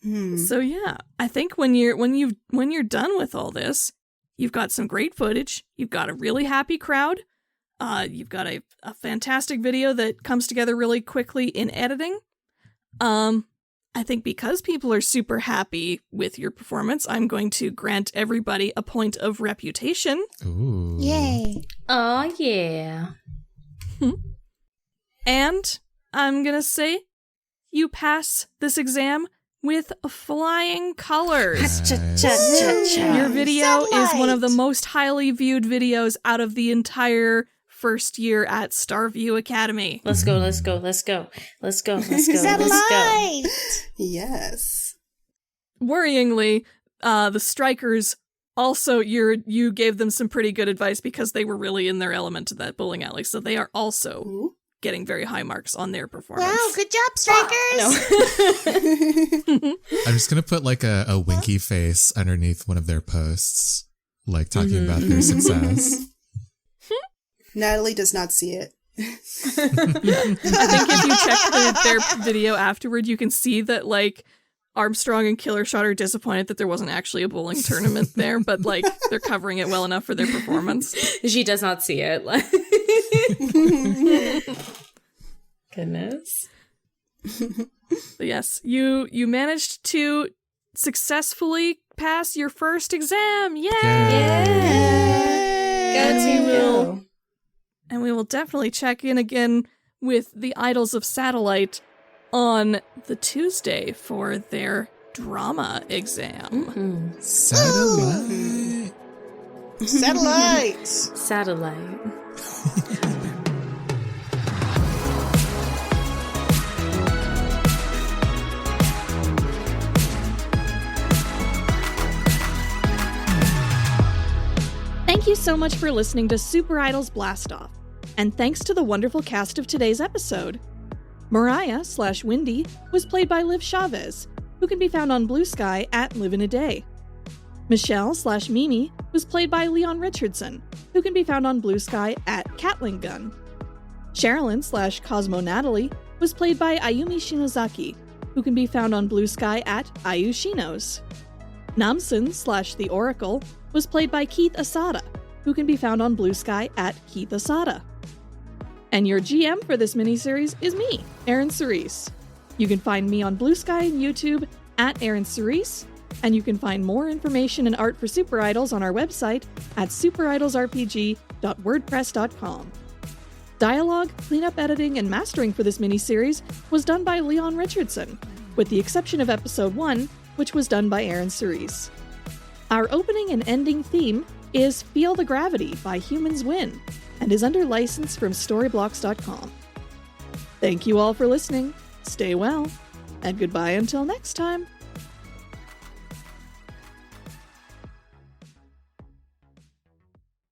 [SPEAKER 1] So yeah, I think when you're done with all this, you've got some great footage, you've got a really happy crowd, you've got a fantastic video that comes together really quickly in editing. I think because people are super happy with your performance, I'm going to grant everybody a point of reputation.
[SPEAKER 5] Ooh.
[SPEAKER 3] Yay.
[SPEAKER 2] Oh, yeah.
[SPEAKER 1] And I'm gonna say you pass this exam with flying colors. Your video is one of the most highly viewed videos out of the entire first year at Starview Academy.
[SPEAKER 2] Let's go.
[SPEAKER 4] Yes.
[SPEAKER 1] Worryingly, the strikers Also, you gave them some pretty good advice because they were really in their element to that bowling alley, so they are also getting very high marks on their performance.
[SPEAKER 3] Wow, good job, strikers!
[SPEAKER 2] No.
[SPEAKER 5] I'm just gonna put like a winky face underneath one of their posts, like talking about their success.
[SPEAKER 4] Natalie does not see it.
[SPEAKER 1] I think if you check their video afterward, you can see that, like, Armstrong and Killershot are disappointed that there wasn't actually a bowling tournament there, but, like, they're covering it well enough for their performance.
[SPEAKER 2] She does not see it. Goodness.
[SPEAKER 1] But yes, you managed to successfully pass your first exam. Yay!
[SPEAKER 2] Go.
[SPEAKER 1] And we will definitely check in again with the Idols of Satellite on the Tuesday for their drama exam.
[SPEAKER 5] Satellite.
[SPEAKER 2] Satellite.
[SPEAKER 1] Thank you so much for listening to Super Idols Blast Off, and thanks to the wonderful cast of today's episode. Mariah/Windy was played by Liv Chavez, who can be found on Blue Sky at livinaday. Michelle/Mimi was played by Leon Richardson, who can be found on Blue Sky at catlinggun. Cherilyn/Cosmeaux Natalie was played by Ayumi Shinozaki, who can be found on Blue Sky at ayusheknows. Namsun/The Oracle was played by Keithasada, who can be found on Blue Sky at keithasada. And your GM for this miniseries is me, eryncerise. You can find me on Blue Sky and YouTube at eryncerise, and you can find more information and art for Super Idols on our website at superidolsrpg.wordpress.com. Dialogue, cleanup editing, and mastering for this miniseries was done by Leon Richardson, with the exception of Episode 1, which was done by eryncerise. Our opening and ending theme is Feel the Gravity by Humans Win, and is under license from Storyblocks.com. Thank you all for listening, stay well, and goodbye until next time.